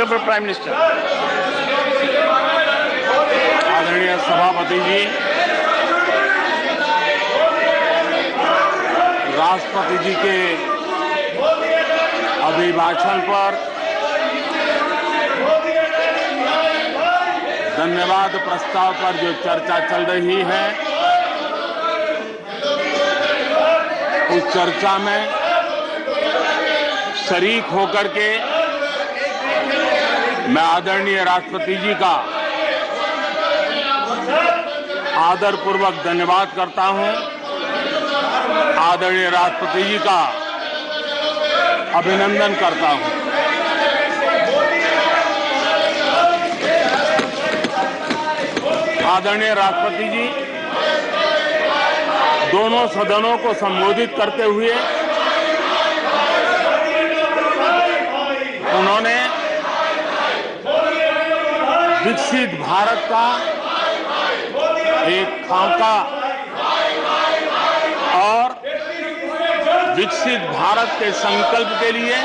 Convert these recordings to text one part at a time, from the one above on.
Honourable prime minister. आदरणीय सभापति जी, राष्ट्रपति जी के अभिभाषण पर धन्यवाद प्रस्ताव पर जो चर्चा चल रही है, उस चर्चा में शरीक होकर के मैं आदरणीय राष्ट्रपति जी का आदरपूर्वक धन्यवाद करता हूं। आदरणीय राष्ट्रपति जी का अभिनंदन करता हूं। आदरणीय राष्ट्रपति जी दोनों सदनों को संबोधित करते हुए उन्होंने विकसित भारत का एक खाका और विकसित भारत के संकल्प के लिए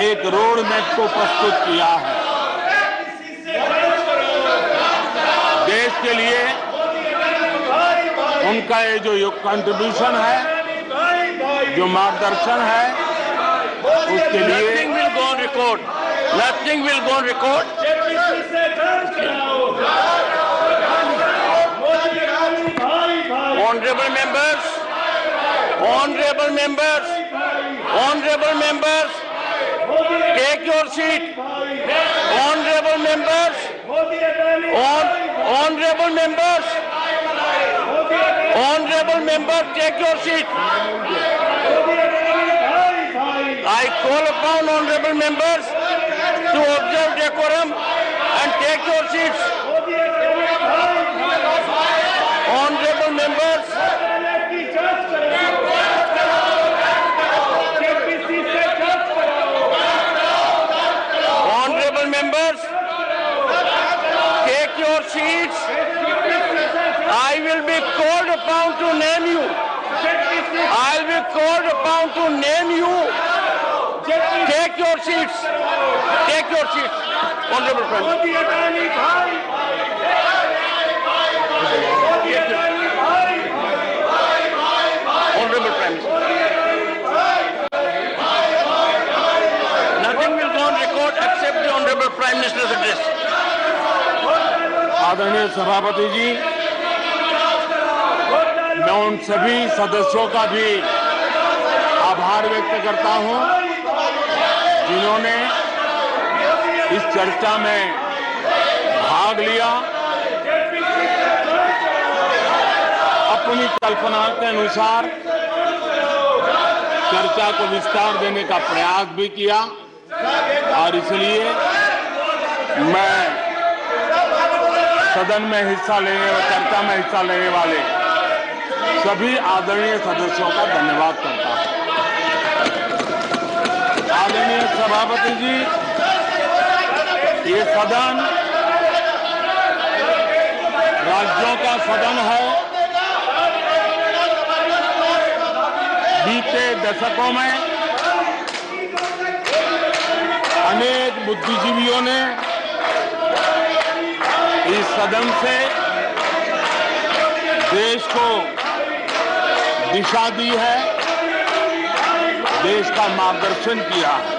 एक रोड मैप को प्रस्तुत किया है। देश के लिए उनका ये जो कंट्रीब्यूशन है, जो मार्गदर्शन है, उसके लिए Nothing will go on record. Nothing will go on record. Honorable members, honorable members, honorable members, take your seat. Honorable members, honorable members, honorable members, take your seat. I call upon honorable members to observe decorum and take your seats. Honorable members, honorable members, take your seats. I will be called upon to name you. I will be called upon to name you. Take your seats. Take your seats. Honorable Prime. Honorable Prime Minister. Nothing will go on record except the Honorable Prime Minister's address. आदरणीय सभापति जी, मैं उन सभी सदस्यों का भी आभार व्यक्त करता हूं जिन्होंने इस चर्चा में भाग लिया, अपनी कल्पना के अनुसार चर्चा को विस्तार देने का प्रयास भी किया और इसलिए मैं सदन में हिस्सा लेने और चर्चा में हिस्सा लेने वाले सभी आदरणीय सदस्यों का धन्यवाद करता हूं। आदरणीय सभापति जी, ये सदन राज्यों का सदन है। बीते दशकों में अनेक बुद्धिजीवियों ने इस सदन से देश को दिशा दी है, देश का मार्गदर्शन किया है।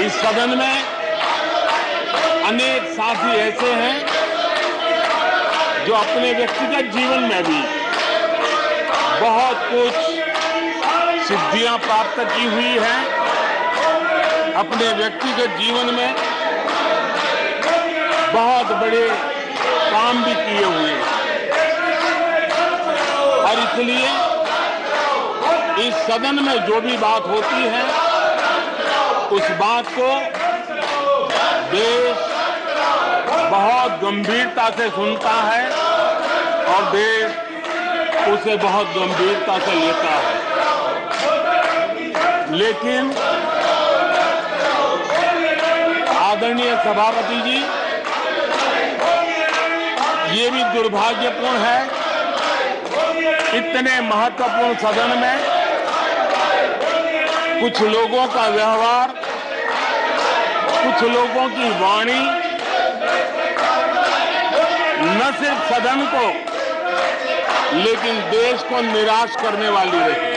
इस सदन में अनेक साथी ऐसे हैं जो अपने व्यक्तिगत जीवन में भी बहुत कुछ सिद्धियां प्राप्त की हुई हैं, अपने व्यक्तिगत जीवन में बहुत बड़े काम भी किए हुए हैं और इसलिए इस सदन में जो भी बात होती है उस बात को देश बहुत गंभीरता से सुनता है और देश उसे बहुत गंभीरता से लेता है। लेकिन आदरणीय सभापति जी, ये भी दुर्भाग्यपूर्ण है, इतने महत्वपूर्ण सदन में कुछ लोगों का व्यवहार कुछ लोगों की वाणी न सिर्फ सदन को लेकिन देश को निराश करने वाली रही।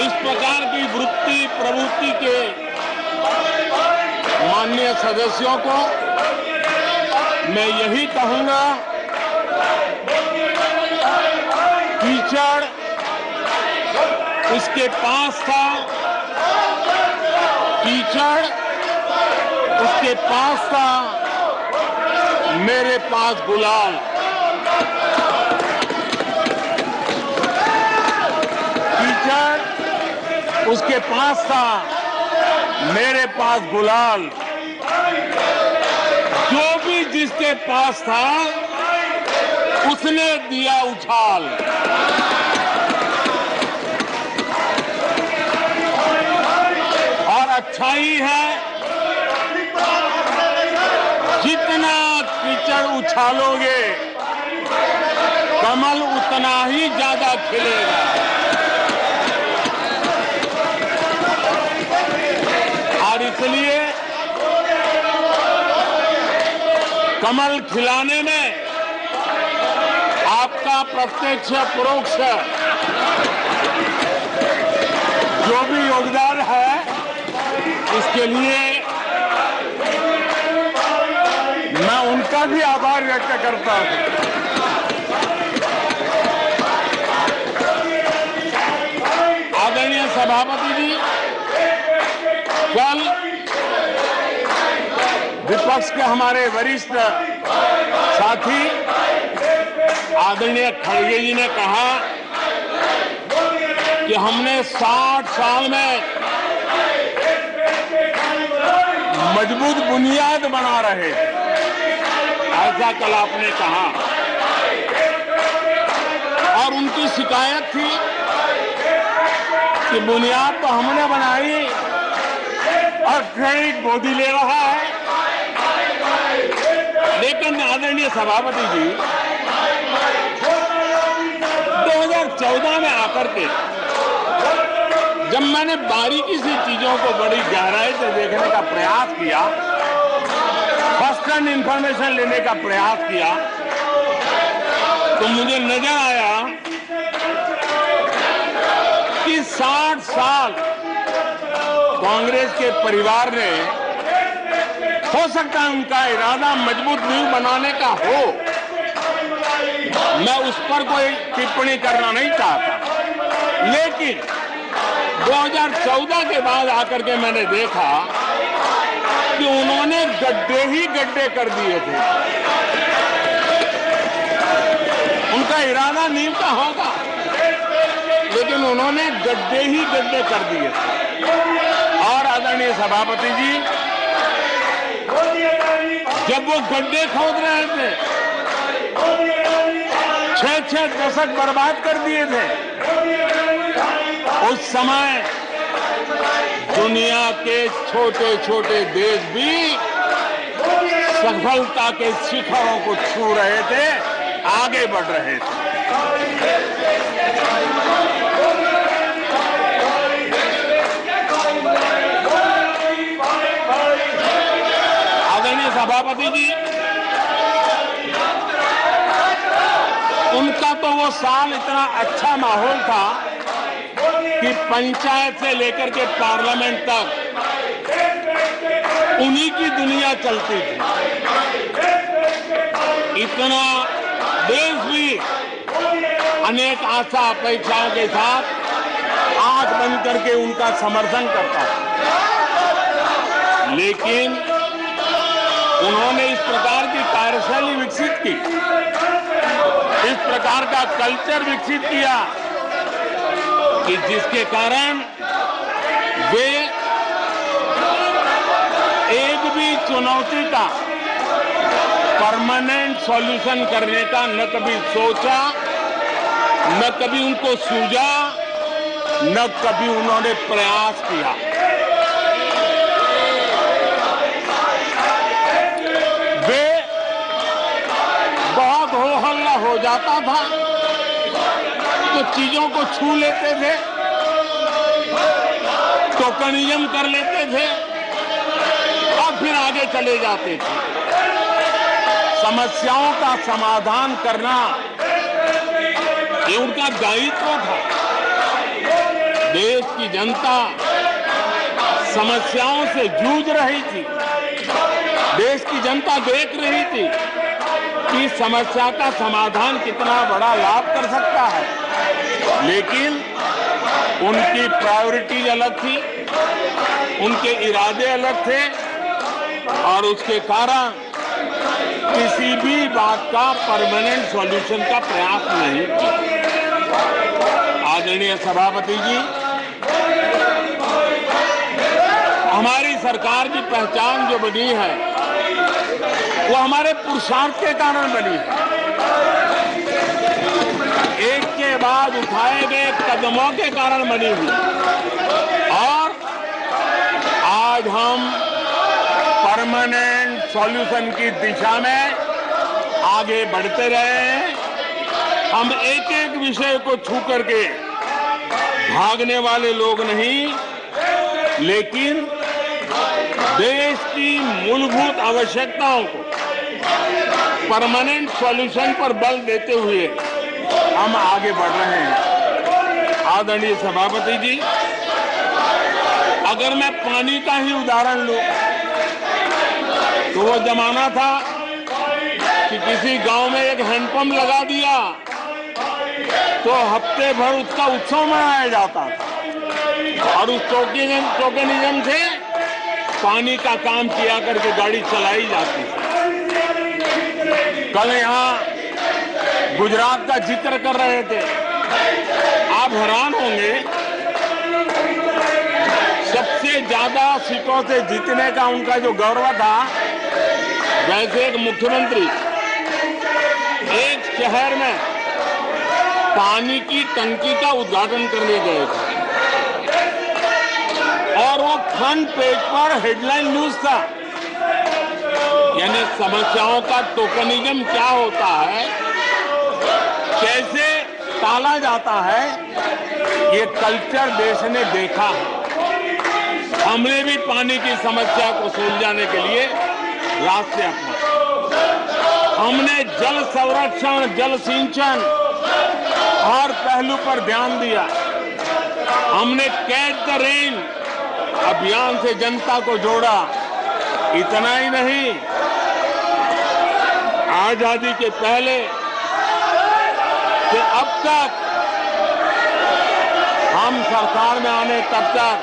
इस प्रकार की वृत्ति प्रवृत्ति के माननीय सदस्यों को मैं यही कहूंगा, कीचड़ उसके पास था, कीचड़ उसके पास था, मेरे पास गुलाल। कीचड़ उसके पास था, मेरे पास गुलाल। जो भी जिसके पास था उसने दिया उछाल। और अच्छा ही है, जितना कीचड़ उछालोगे कमल उतना ही ज्यादा खिलेगा। और इसलिए कमल खिलाने में आपका प्रत्यक्ष परोक्ष जो भी योगदान है, इसके लिए मैं उनका भी आभार व्यक्त करता हूं। आदरणीय सभापति जी, कल विपक्ष के हमारे वरिष्ठ साथी आदरणीय खड़गे जी ने कहा कि हमने 60 साल में मजबूत बुनियाद बना रहे, ऐसा कल आपने कहा। और उनकी शिकायत थी कि बुनियाद तो हमने बनाई और क्रेडिट मोदी ले रहा है। लेकिन आदरणीय सभापति जी, 2014 में आकर के जब मैंने बारीकी से चीजों को बड़ी गहराई से देखने का प्रयास किया, फर्स्ट हैंड इंफॉर्मेशन लेने का प्रयास किया, तो मुझे नजर आया कि 60 साल कांग्रेस के परिवार ने, हो सकता है उनका इरादा मजबूत नींव बनाने का हो, मैं उस पर कोई टिप्पणी करना नहीं चाहता, लेकिन 2014 के बाद आकर के मैंने देखा कि उन्होंने गड्ढे ही गड्ढे कर दिए थे। उनका इरादा नींव का होगा, लेकिन उन्होंने गड्ढे ही गड्ढे कर दिए थे। और आदरणीय सभापति जी, जब वो गड्ढे खोद रहे थे, 6 दशक बर्बाद कर दिए थे, उस समय दुनिया के छोटे छोटे देश भी सफलता के शिखरों को छू रहे थे, आगे बढ़ रहे थे। आदरणीय सभापति जी, उनका तो वो साल इतना अच्छा माहौल था कि पंचायत से लेकर के पार्लियामेंट तक उन्हीं की दुनिया चलती थी। इतना देश भी अनेक आशा अपेक्षाओं के साथ आंख बंद करके उनका समर्थन करता था। लेकिन उन्होंने इस प्रकार की कार्यशैली विकसित की, इस प्रकार का कल्चर विकसित किया कि जिसके कारण वे एक भी चुनौती का परमानेंट सॉल्यूशन करने का न कभी सोचा, न कभी उनको सूझा, न कभी उन्होंने प्रयास किया। वे बहुत हो हल्ला हो जाता था तो चीजों को छू लेते थे, टोकनिज्म कर लेते थे और फिर आगे चले जाते थे। समस्याओं का समाधान करना ये उनका दायित्व था। देश की जनता समस्याओं से जूझ रही थी। देश की जनता देख रही थी कि समस्या का समाधान कितना बड़ा लाभ कर सकता है, लेकिन उनकी प्रायोरिटीज अलग थी, उनके इरादे अलग थे और उसके कारण किसी भी बात का परमानेंट सॉल्यूशन का प्रयास नहीं किया। आदरणीय सभापति जी, हमारी सरकार की पहचान जो बनी है वो हमारे पुरुषार्थ के कारण बनी है। एक के बाद उठाए गए कदमों के कारण बनी हुई और आज हम परमानेंट सॉल्यूशन की दिशा में आगे बढ़ते रहे हैं। हम एक एक विषय को छू करके भागने वाले लोग नहीं, लेकिन देश की मूलभूत आवश्यकताओं को परमानेंट सॉल्यूशन पर बल देते हुए हम आगे बढ़ रहे हैं। आदरणीय सभापति जी, अगर मैं पानी का ही उदाहरण लूं तो वो जमाना था कि किसी गांव में एक हैंडपंप लगा दिया तो हफ्ते भर उसका उत्सव मनाया जाता था और उस टोकनिज्म से पानी का काम किया करके गाड़ी चलाई जाती थी। कल यहाँ गुजरात का जिक्र कर रहे थे, आप हैरान होंगे, सबसे ज्यादा सीटों से जीतने का उनका जो गौरव था, वैसे एक मुख्यमंत्री एक शहर में पानी की टंकी का उद्घाटन करने गए थे और वो फ्रंट पेज पर हेडलाइन न्यूज था। यानी समस्याओं का टोकनिज्म क्या होता है, कैसे टाला जाता है, ये कल्चर देश ने देखा है। हमने भी पानी की समस्या को सुलझाने के लिए रास्ते अपनाए। हमने जल संरक्षण, जल सिंचन हर पहलू पर ध्यान दिया। हमने कैच द रेन अभियान से जनता को जोड़ा। इतना ही नहीं, आजादी के पहले से अब तक हम सरकार में आने तब तक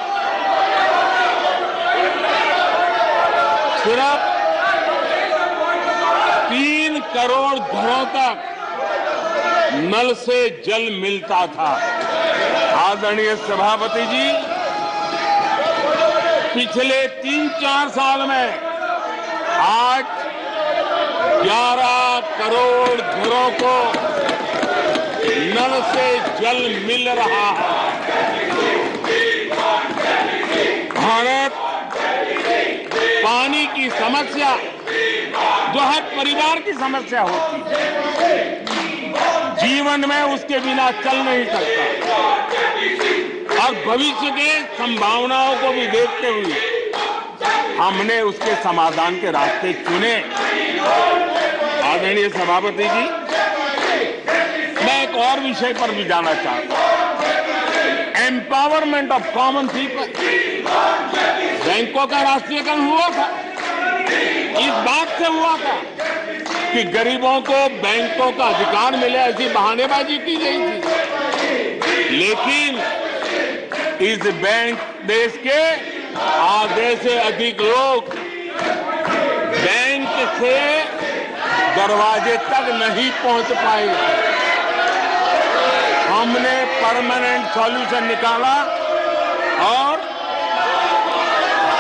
सिर्फ 3 करोड़ घरों तक नल से जल मिलता था। आदरणीय सभापति जी, पिछले 3-4 साल में आज 11 करोड़ घरों को नल से जल मिल रहा है। भारत पानी की समस्या जो हर परिवार की समस्या होती है, जीवन में उसके बिना चल नहीं सकता और भविष्य के संभावनाओं को भी देखते हुए हमने उसके समाधान के रास्ते चुने। आदरणीय सभापति जी, मैं एक और विषय पर भी जाना चाहता हूं। Empowerment of common people. बैंकों का राष्ट्रीयकरण हुआ था, इस बात से हुआ था कि गरीबों को बैंकों का अधिकार मिले, ऐसी बहानेबाजी की गई थी। लेकिन इस बैंक देश के आधे से अधिक लोग बैंक से दरवाजे तक नहीं पहुंच पाए। हमने परमानेंट सॉल्यूशन निकाला और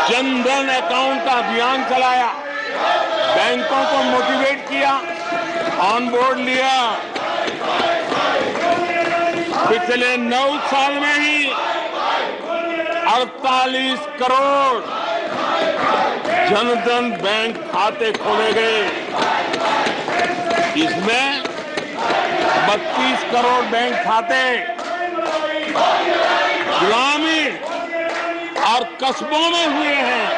जन धन अकाउंट का अभियान चलाया, बैंकों को मोटिवेट किया, ऑन बोर्ड लिया। पिछले 9 साल में ही 48 करोड़ जनधन बैंक खाते खोले गए। इसमें 32 करोड़ बैंक खाते ग्रामीण और कस्बों में हुए हैं,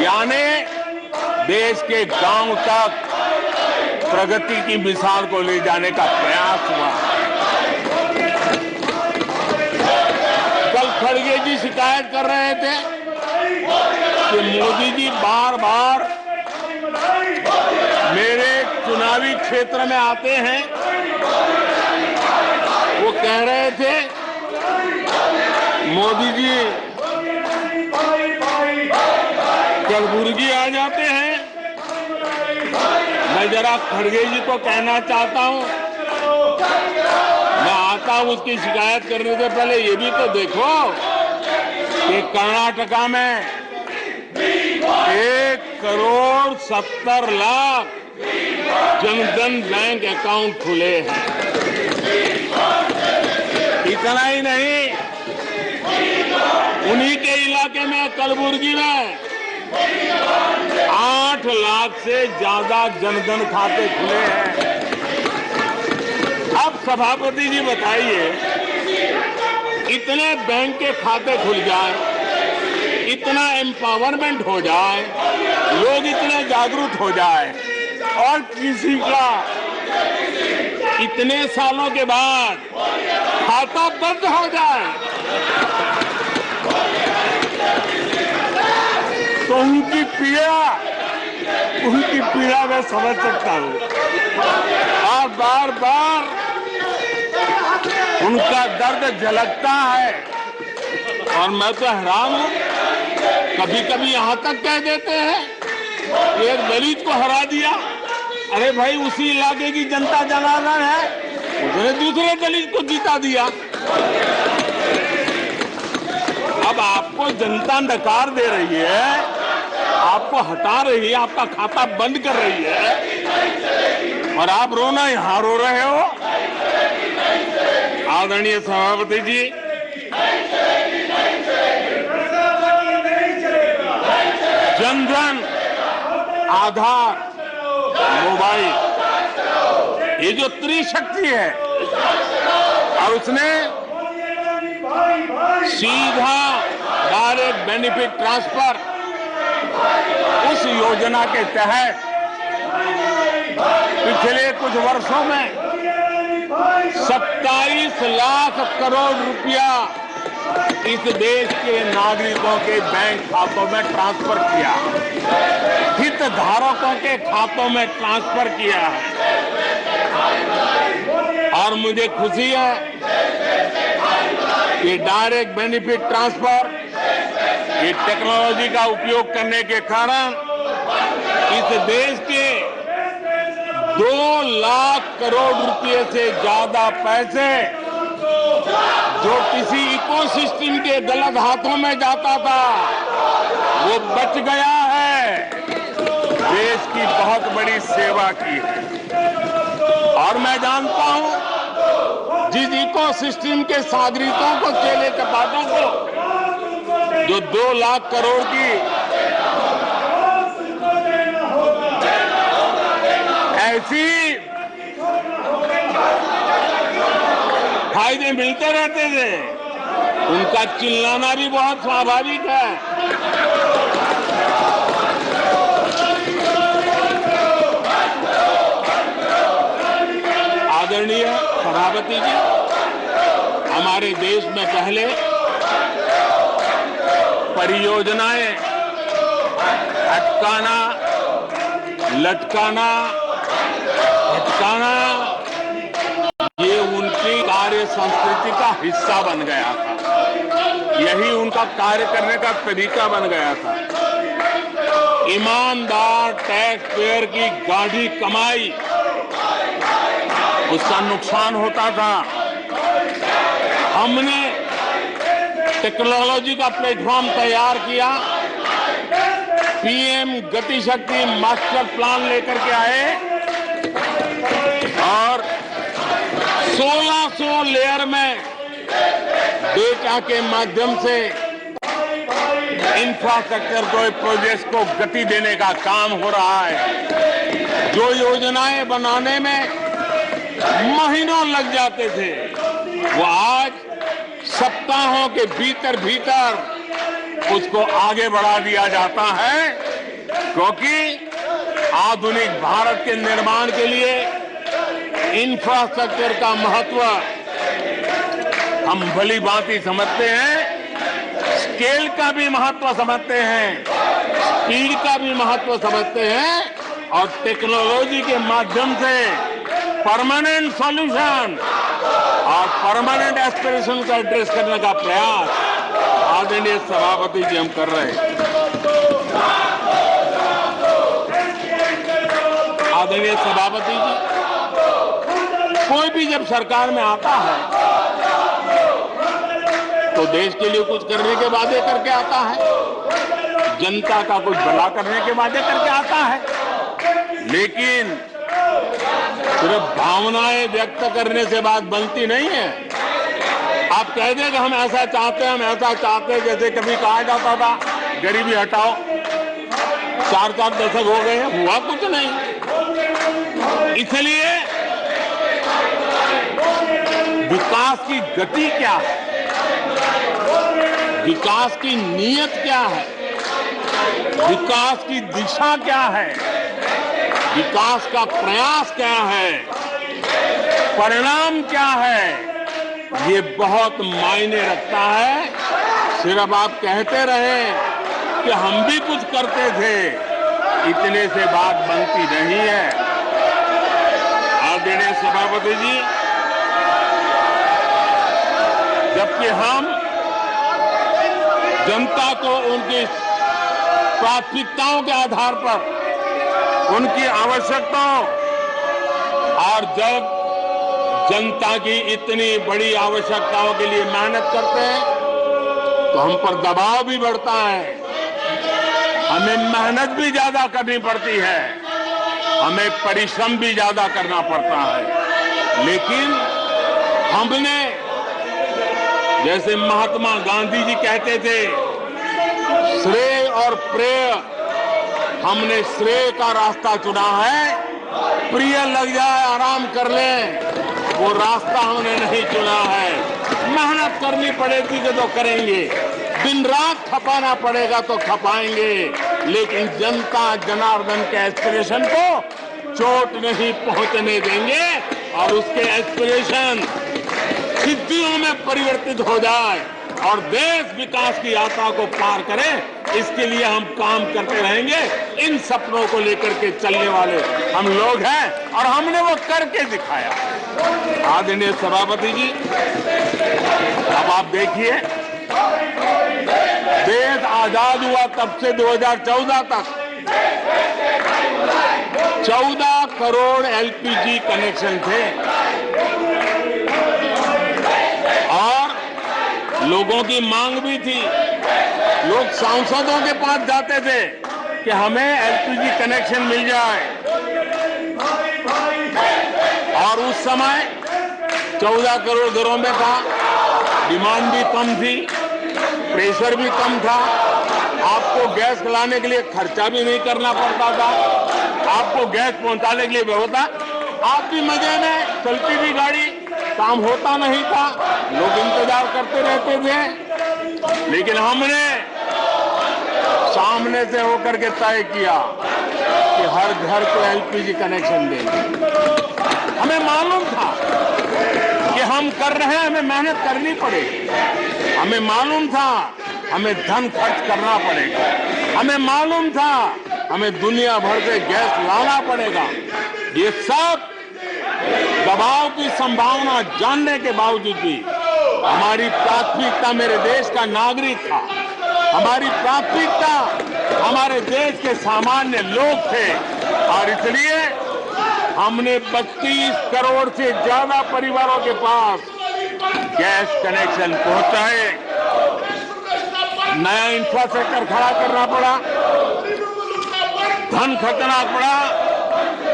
यानी देश के गांव तक प्रगति की मिसाल को ले जाने का प्रयास हुआ। कल खड़गे जी शिकायत कर रहे थे कि मोदी जी बार बार मेरे चुनावी क्षेत्र में आते हैं। वो कह रहे थे मोदी जी कलबुर्गी आ जाते हैं। मैं जरा खड़गे जी को कहना चाहता हूं, मैं आता हूं उसकी शिकायत करने से पहले ये भी तो देखो कि कर्नाटका में 1,70,00,000 जनधन बैंक अकाउंट खुले हैं। इतना ही नहीं, उन्हीं के इलाके में कलबुर्गी में 8 लाख से ज्यादा जनधन खाते खुले हैं। अब सभापति जी बताइए, इतने बैंक के खाते खुल जाए, इतना एम्पावरमेंट हो जाए, लोग इतने जागरूक हो जाए और किसी का इतने सालों के बाद खाता बंद हो जाए तो उनकी पीड़ा मैं समझ सकता हूं। और बार बार उनका दर्द झलकता है और मैं तो हैरान हूं। कभी कभी यहां तक कह देते हैं एक दलित को हरा दिया। अरे भाई, उसी इलाके की जनता जनार्दन है, उसने दूसरे दलित को जीता दिया। अब आपको जनता नकार दे रही है, आपको हटा रही है, आपका खाता बंद कर रही है और आप रोना यहां रो रहे हो। आदरणीय सभापति जी, जनधन, आधार, मोबाइल, ये जो त्रिशक्ति है और उसने सीधा डायरेक्ट बेनिफिट ट्रांसफर, उस योजना के तहत पिछले कुछ वर्षों में 27 लाख करोड़ रुपया इस देश के नागरिकों के बैंक खातों में ट्रांसफर किया, हितधारकों के खातों में ट्रांसफर किया है। और मुझे खुशी है कि डायरेक्ट बेनिफिट ट्रांसफर, ये टेक्नोलॉजी का उपयोग करने के कारण इस देश के 2 लाख करोड़ रुपए से ज्यादा पैसे जो किसी इकोसिस्टम के गलत हाथों में जाता था, वो बच गया है। देश की बहुत बड़ी सेवा की है। और मैं जानता हूं, जिस इकोसिस्टम के सागरिकों को, केले कपाटों को जो 2 लाख करोड़ की ऐसी फायदे मिलते रहते थे, उनका चिल्लाना भी बहुत स्वाभाविक है। आदरणीय सभापति जी, हमारे देश में पहले परियोजनाएं अटकाना, लटकाना, भटकाना, ये उनकी कार्य संस्कृति का हिस्सा बन गया था। यही उनका कार्य करने का तरीका बन गया था। ईमानदार टैक्स पेयर की गाढ़ी कमाई, उसका नुकसान होता था। हमने टेक्नोलॉजी का प्लेटफॉर्म तैयार किया, पीएम गति शक्ति मास्टर प्लान लेकर के आए और 1600 लेयर में डेटा के माध्यम से इंफ्रास्ट्रक्चर को, प्रोजेक्ट्स को गति देने का काम हो रहा है। जो योजनाएं बनाने में महीनों लग जाते थे, वो आज सप्ताहों के भीतर भीतर उसको आगे बढ़ा दिया जाता है, क्योंकि आधुनिक भारत के निर्माण के लिए इंफ्रास्ट्रक्चर का महत्व हम भली भांति समझते हैं, स्केल का भी महत्व समझते हैं, स्पीड का भी महत्व समझते हैं और टेक्नोलॉजी के माध्यम से परमानेंट सॉल्यूशन और परमानेंट एस्पिरेशन का एड्रेस करने का प्रयास आदरणीय सभापति जी हम कर रहे हैं। आदरणीय सभापति जी, कोई भी जब सरकार में आता है तो देश के लिए कुछ करने के वादे करके आता है, जनता का कुछ भला करने के वादे करके आता है, लेकिन सिर्फ भावनाएं व्यक्त करने से बात बनती नहीं है। आप कह दें कि हम ऐसा चाहते हैं, हम ऐसा चाहते हैं, जैसे कभी कहा जाता था गरीबी हटाओ, 4-4 दशक हो गए हैं, हुआ कुछ नहीं। इसलिए विकास की गति क्या है, विकास की नीयत क्या है, विकास की दिशा क्या है, विकास का प्रयास क्या है, परिणाम क्या है, ये बहुत मायने रखता है। सिर्फ आप कहते रहे कि हम भी कुछ करते थे, इतने से बात बनती नहीं है। आदरणीय सभापति जी, जबकि हम जनता को उनकी प्राथमिकताओं के आधार पर, उनकी आवश्यकताओं, और जब जनता की इतनी बड़ी आवश्यकताओं के लिए मेहनत करते हैं तो हम पर दबाव भी बढ़ता है, हमें मेहनत भी ज्यादा करनी पड़ती है, हमें परिश्रम भी ज्यादा करना पड़ता है। लेकिन हमने, जैसे महात्मा गांधी जी कहते थे, श्रेय और प्रेय, हमने श्रेय का रास्ता चुना है, प्रिय लग जाए आराम कर लें, वो रास्ता हमने नहीं चुना है। मेहनत करनी पड़ेगी तो करेंगे, दिन रात खपाना पड़ेगा तो खपाएंगे, लेकिन जनता जनार्दन के एस्पिरेशन को चोट नहीं पहुंचने देंगे और उसके एस्पिरेशन सिद्धियों में परिवर्तित हो जाए और देश विकास की यात्रा को पार करे, इसके लिए हम काम करते रहेंगे। इन सपनों को लेकर के चलने वाले हम लोग हैं और हमने वो करके दिखाया। आदरणीय सभापति जी, अब आप देखिए, देश आजाद हुआ तब से 2014 तक 14 करोड़ एलपीजी कनेक्शन थे और लोगों की मांग भी थी। लोग सांसदों के पास जाते थे कि हमें एलपीजी कनेक्शन मिल जाए, और उस समय 14 करोड़ घरों में था, डिमांड भी कम थी, प्रेशर भी कम था, आपको गैस लाने के लिए खर्चा भी नहीं करना पड़ता था, आपको गैस पहुंचाने के लिए व्यवस्था, आप भी मजे में, चलती भी गाड़ी, काम होता नहीं था, लोग इंतजार करते रहते थे। लेकिन हमने सामने से होकर के तय किया कि हर घर को एलपीजी कनेक्शन देंगे। हमें मालूम था कि हम कर रहे हैं, हमें मेहनत करनी पड़ेगी, हमें मालूम था हमें धन खर्च करना पड़ेगा, हमें मालूम था हमें दुनिया भर से गैस लाना पड़ेगा। ये सब दबाव की संभावना जानने के बावजूद भी हमारी प्राथमिकता मेरे देश का नागरिक था, हमारी प्राथमिकता हमारे देश के सामान्य लोग थे, और इसलिए हमने 32 करोड़ से ज्यादा परिवारों के पास गैस कनेक्शन पहुंचाए। नया इंफ्रास्ट्रक्चर खड़ा करना पड़ा, धन खर्चना पड़ा।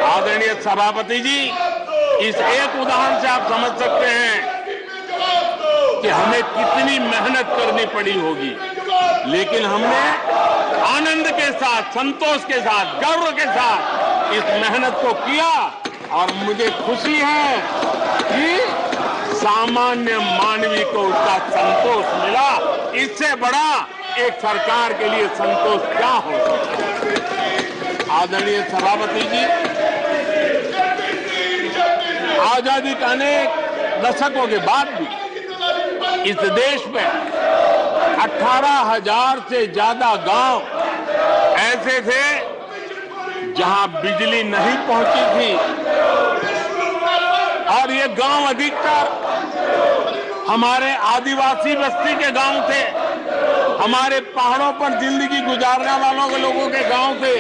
आदरणीय सभापति जी, इस एक उदाहरण से आप समझ सकते हैं कि हमें कितनी मेहनत करनी पड़ी होगी, लेकिन हमने आनंद के साथ, संतोष के साथ, गर्व के साथ इस मेहनत को किया, और मुझे खुशी है कि सामान्य मानवी को उसका संतोष मिला। इससे बड़ा एक सरकार के लिए संतोष क्या हो सकता है। आदरणीय सभापति जी, आजादी के अनेक दशकों के बाद भी इस देश में 18,000 से ज्यादा गांव ऐसे थे जहां बिजली नहीं पहुंची थी, और ये गांव अधिकतर हमारे आदिवासी बस्ती के गांव थे, हमारे पहाड़ों पर जिंदगी गुजारने वालों के लोगों के गांव थे,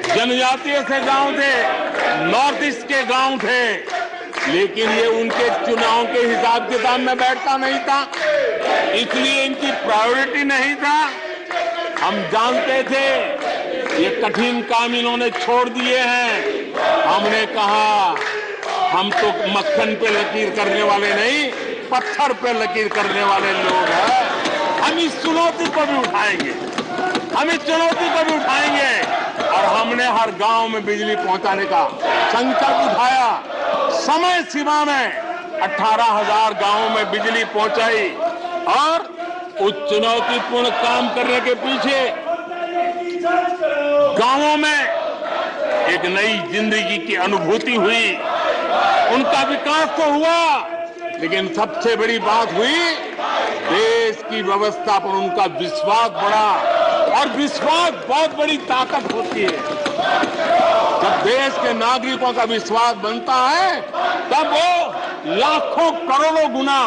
जनजातीय से गांव थे, नॉर्थ ईस्ट के गांव थे। लेकिन ये उनके चुनाव के हिसाब किताब में बैठता नहीं था, इसलिए इनकी प्रायोरिटी नहीं था। हम जानते थे ये कठिन काम इन्होंने छोड़ दिए हैं। हमने कहा हम तो मक्खन पे लकीर करने वाले नहीं, पत्थर पे लकीर करने वाले लोग हैं। हम इस चुनौती को भी उठाएंगे, हम इस चुनौती को भी उठाएंगे। और हमने हर गांव में बिजली पहुंचाने का संकल्प उठाया। समय सीमा में 18,000 गांवों में बिजली पहुंचाई, और उस चुनौतीपूर्ण काम करने के पीछे गांवों में एक नई जिंदगी की अनुभूति हुई। उनका विकास तो हुआ, लेकिन सबसे बड़ी बात हुई, देश की व्यवस्था पर उनका विश्वास बढ़ा। और विश्वास बहुत बड़ी ताकत होती है। जब देश के नागरिकों का विश्वास बनता है, तब वो लाखों करोड़ों गुना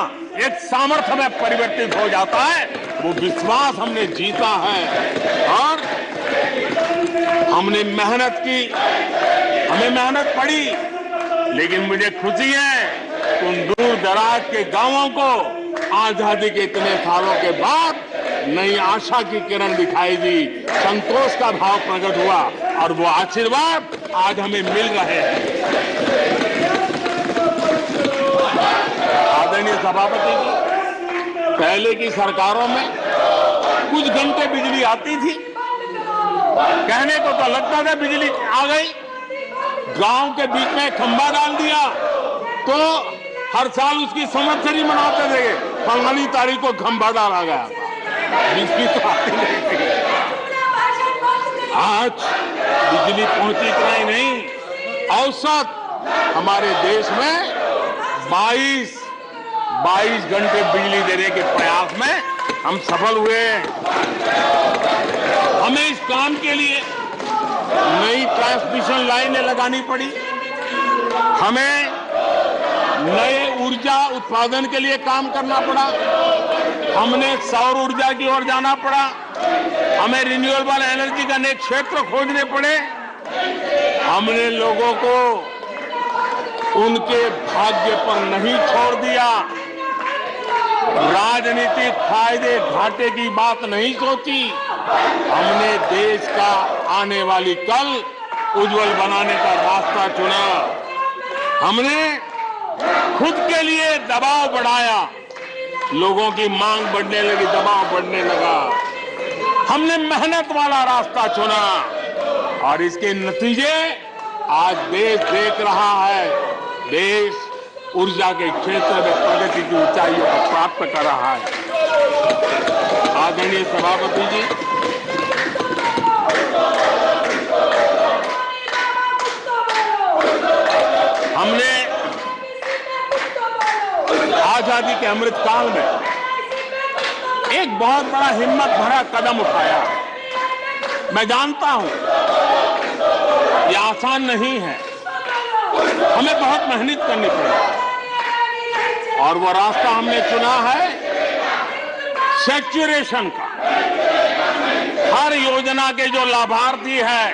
एक सामर्थ्य में परिवर्तित हो जाता है। वो विश्वास हमने जीता है, और हमने मेहनत की, हमें मेहनत पड़ी। लेकिन मुझे खुशी है कि उन दूर दराज के गांवों को आजादी के इतने सालों के बाद नई आशा की किरण दिखाई दी, संतोष का भाव प्रकट हुआ, और वो आशीर्वाद आज हमें मिल रहे हैं। आदरणीय सभापति जी, पहले की सरकारों में कुछ घंटे बिजली आती थी, कहने को तो लगता था बिजली आ गई, गांव के बीच में खंभा डाल दिया तो हर साल उसकी संवत्सरी मनाते थे, फलानी तारीख को खंभा डाला गया था। बिजली तो आती नहीं थी। आज बिजली पहुंची इतना ही नहीं, औसत हमारे देश में 22 घंटे बिजली देने के प्रयास में हम सफल हुए। हमें इस काम के लिए नई ट्रांसमिशन लाइनें लगानी पड़ी, हमें नए ऊर्जा उत्पादन के लिए काम करना पड़ा, हमने सौर ऊर्जा की ओर जाना पड़ा, हमें रिन्यूएबल एनर्जी का नए क्षेत्र खोजने पड़े। हमने लोगों को उनके भाग्य पर नहीं छोड़ दिया, राजनीतिक फायदे घाटे की बात नहीं सोची। हमने देश का आने वाली कल उज्जवल बनाने का रास्ता चुना। हमने खुद के लिए दबाव बढ़ाया, लोगों की मांग बढ़ने लगी, दबाव बढ़ने लगा। हमने मेहनत वाला रास्ता चुना, और इसके नतीजे आज देश देख रहा है। देश ऊर्जा के क्षेत्र में प्रगति की ऊंचाइयों को प्राप्त कर रहा है। आदरणीय सभापति जी, हमने आजादी के अमृत काल में एक बहुत बड़ा हिम्मत भरा कदम उठाया। मैं जानता हूं यह आसान नहीं है, हमें बहुत मेहनत करनी पड़ेगी, और वो रास्ता हमने चुना है सैचुरेशन का। हर योजना के जो लाभार्थी हैं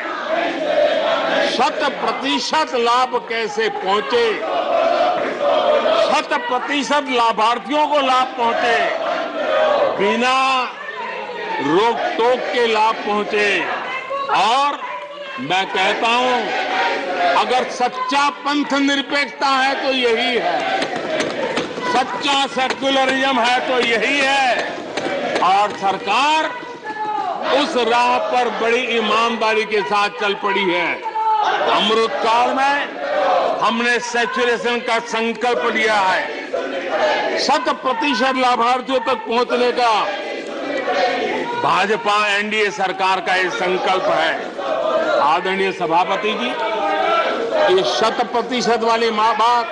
100% लाभ कैसे पहुंचे, 100% लाभार्थियों को लाभ पहुंचे, बिना रोक टोक के लाभ पहुंचे। और मैं कहता हूं, अगर सच्चा पंथ निरपेक्षता है तो यही है, सच्चा सेक्युलरिज्म है तो यही है। और सरकार उस राह पर बड़ी ईमानदारी के साथ चल पड़ी है। अमृत काल में हमने सैचुरेशन का संकल्प लिया है। 100% लाभार्थियों तक पहुंचने का भाजपा एनडीए सरकार का ये संकल्प है। आदरणीय सभापति जी, ये 100% वाली बात,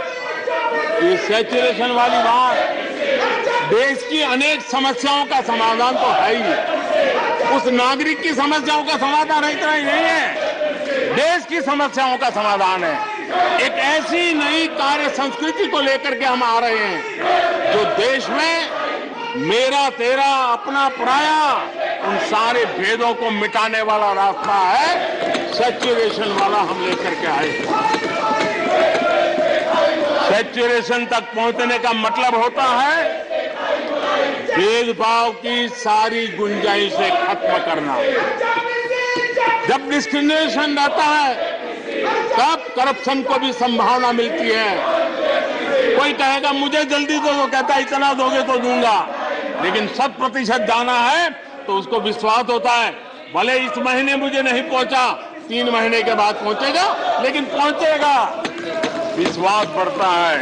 ये सैचुरेशन वाली बात देश की अनेक समस्याओं का समाधान तो है ही। उस नागरिक की समस्याओं का समाधान इतना ही नहीं है, देश की समस्याओं का समाधान है। एक ऐसी नई कार्य संस्कृति को लेकर के हम आ रहे हैं जो देश में मेरा तेरा अपना पराया उन सारे भेदों को मिटाने वाला रास्ता है, सैचुरेशन वाला हम लेकर के आए। सैचुरेशन तक पहुंचने का मतलब होता है भेदभाव की सारी गुंजाइशें खत्म करना। जब डिस्क्रिमिनेशन रहता है तब करप्शन को भी संभावना मिलती है। कोई कहेगा मुझे जल्दी दो, तो कहता है इतना दोगे तो दूंगा, लेकिन 100% जाना है तो उसको विश्वास होता है भले इस महीने मुझे नहीं पहुंचा, 3 महीने के बाद पहुंचेगा, लेकिन पहुंचेगा, विश्वास बढ़ता है।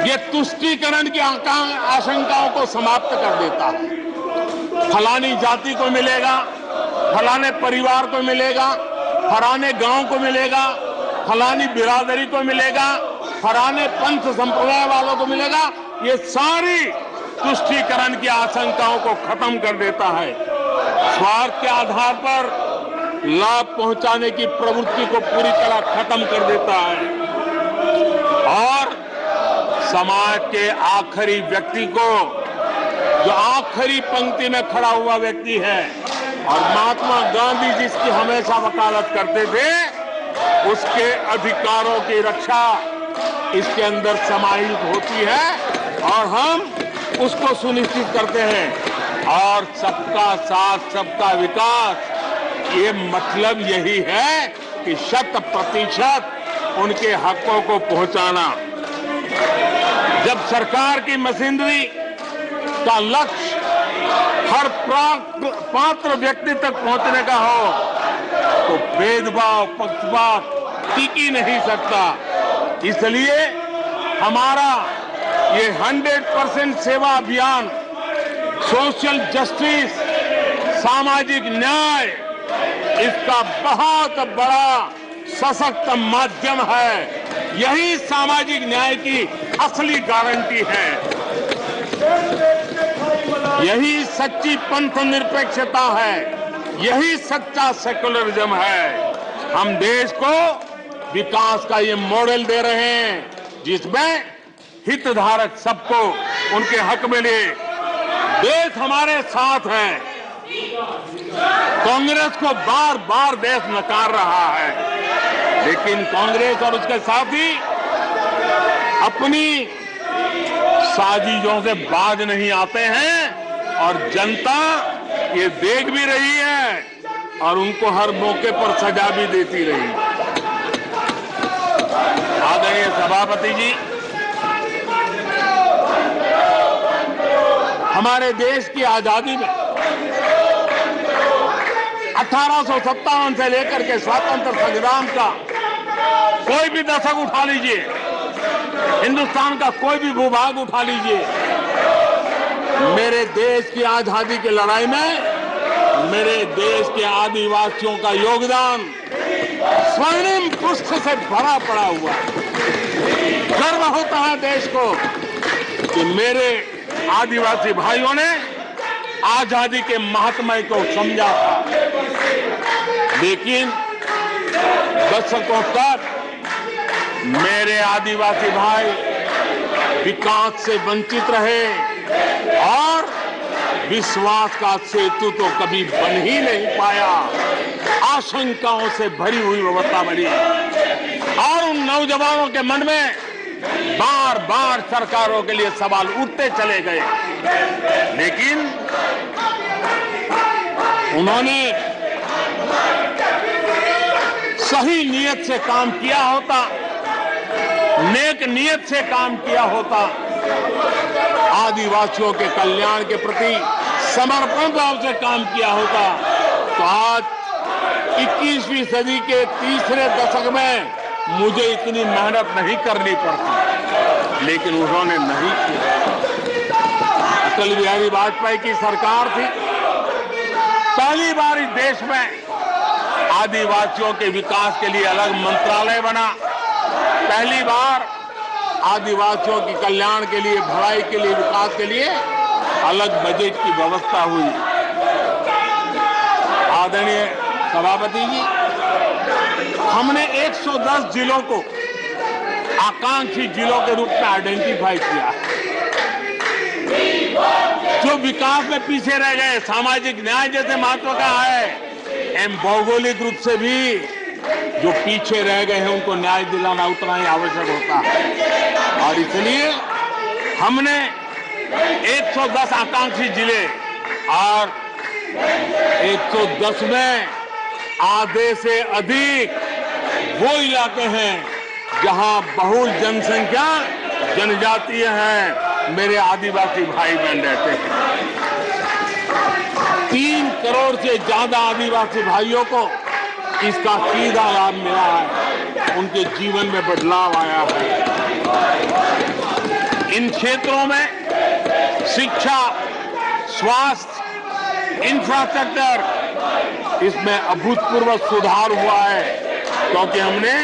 ये तुष्टीकरण की आशंकाओं को समाप्त कर देता है। फलानी जाति को मिलेगा, फलाने परिवार को मिलेगा, फलाने गांव को मिलेगा, फलानी बिरादरी को मिलेगा, फलाने पंथ संप्रदाय वालों को मिलेगा, ये सारी तुष्टीकरण की आशंकाओं को खत्म कर देता है। स्वार्थ के आधार पर लाभ पहुंचाने की प्रवृत्ति को पूरी तरह खत्म कर देता है और समाज के आखिरी व्यक्ति को, जो आखिरी पंक्ति में खड़ा हुआ व्यक्ति है, और महात्मा गांधी जिसकी हमेशा वकालत करते थे, उसके अधिकारों की रक्षा इसके अंदर समाहित होती है और हम उसको सुनिश्चित करते हैं। और सबका साथ सबका विकास, ये मतलब यही है कि 100% उनके हकों को पहुंचाना। जब सरकार की मशीनरी का लक्ष्य हर पात्र व्यक्ति तक पहुंचने का हो तो भेदभाव पक्षपात टिक ही नहीं सकता। इसलिए हमारा ये 100% सेवा अभियान, सोशल जस्टिस, सामाजिक न्याय, इसका बहुत बड़ा सशक्त माध्यम है। यही सामाजिक न्याय की असली गारंटी है। यही सच्ची पंथ निरपेक्षता है, यही सच्चा सेकुलरिज्म है। हम देश को विकास का ये मॉडल दे रहे हैं जिसमें हितधारक सबको उनके हक मिले। देश हमारे साथ है। कांग्रेस को बार बार देश नकार रहा है, लेकिन कांग्रेस और उसके साथी अपनी साजिशों से बाज नहीं आते हैं और जनता ये देख भी रही है और उनको हर मौके पर सजा भी देती रही। आदरणीय सभापति जी, हमारे देश की आजादी में 1857 से लेकर के स्वतंत्रता संग्राम का कोई भी दशक उठा लीजिए, हिंदुस्तान का कोई भी भूभाग उठा लीजिए, मेरे देश की आजादी की लड़ाई में मेरे देश के आदिवासियों का योगदान स्वर्णिम पृष्ठ से भरा पड़ा हुआ है। गर्व होता है देश को कि मेरे आदिवासी भाइयों ने आजादी के महात्म्य को समझा था, लेकिन दशकों तक मेरे आदिवासी भाई विकास से वंचित रहे और विश्वास का सेतु तो कभी बन ही नहीं पाया। आशंकाओं से भरी हुई व्यवस्था बनी और उन नौजवानों के मन में बार बार सरकारों के लिए सवाल उठते चले गए, लेकिन उन्होंने सही नियत से काम किया होता, नेक नियत से काम किया होता, आदिवासियों के कल्याण के प्रति समर्पण भाव से काम किया होता, तो आज 21वीं सदी के तीसरे दशक में मुझे इतनी मेहनत नहीं करनी पड़ती। लेकिन उन्होंने नहीं किया। अटल बिहारी वाजपेयी की सरकार थी, पहली बार इस देश में आदिवासियों के विकास के लिए अलग मंत्रालय बना, पहली बार आदिवासियों के कल्याण के लिए, भलाई के लिए, विकास के लिए अलग बजट की व्यवस्था हुई। आदरणीय सभापति जी, हमने 110 जिलों को आकांक्षी जिलों के रूप में आइडेंटिफाई किया, जो विकास में पीछे रह गए, सामाजिक न्याय जैसे महत्व का है, एवं भौगोलिक रूप से भी जो पीछे रह गए हैं उनको न्याय दिलाना उतना ही आवश्यक होता है। और इसलिए हमने 110 आकांक्षी जिले और 110 में आधे से अधिक वो इलाके हैं जहां बहुल जनसंख्या जनजातीय है, मेरे आदिवासी भाई बहन रहते हैं। 3 करोड़ से ज्यादा आदिवासी भाइयों को इसका सीधा लाभ मिला है, उनके जीवन में बदलाव आया है। इन क्षेत्रों में शिक्षा, स्वास्थ्य, इंफ्रास्ट्रक्चर, इसमें अभूतपूर्व सुधार हुआ है, क्योंकि हमने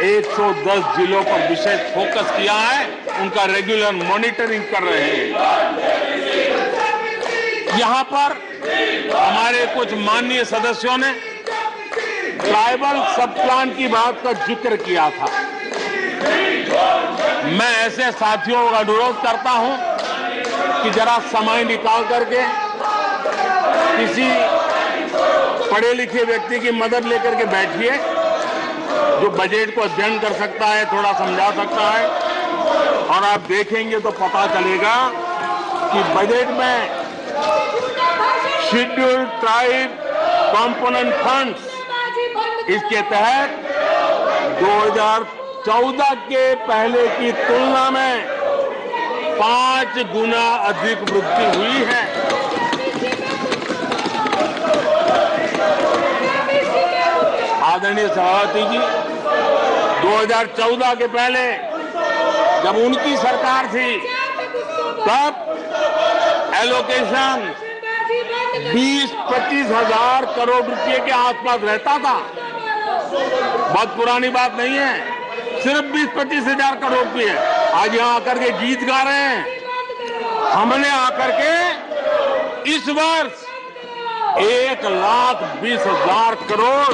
110 जिलों पर विशेष फोकस किया है, उनका रेगुलर मॉनिटरिंग कर रहे हैं। यहां पर हमारे कुछ माननीय सदस्यों ने ट्राइबल सब प्लान की बात का जिक्र किया था। मैं ऐसे साथियों का अनुरोध करता हूं कि जरा समय निकाल करके किसी पढ़े लिखे व्यक्ति की मदद लेकर के बैठिए, जो बजट को अध्ययन कर सकता है, थोड़ा समझा सकता है, और आप देखेंगे तो पता चलेगा कि बजट में शेड्यूल्ड ट्राइब कंपोनेंट फंड्स, इसके तहत 2014 के पहले की तुलना में 5 गुना अधिक वृद्धि हुई है। आदरणीय सभापति जी, 2014 के पहले जब उनकी सरकार थी, तब एलोकेशन 20-25 हजार करोड़ रुपए के आसपास रहता था। बहुत पुरानी बात नहीं है, सिर्फ 20-25 हजार करोड़ रुपए। आज यहां आकर के गीत गा रहे हैं। हमने आकर के इस वर्ष 1,20,000 करोड़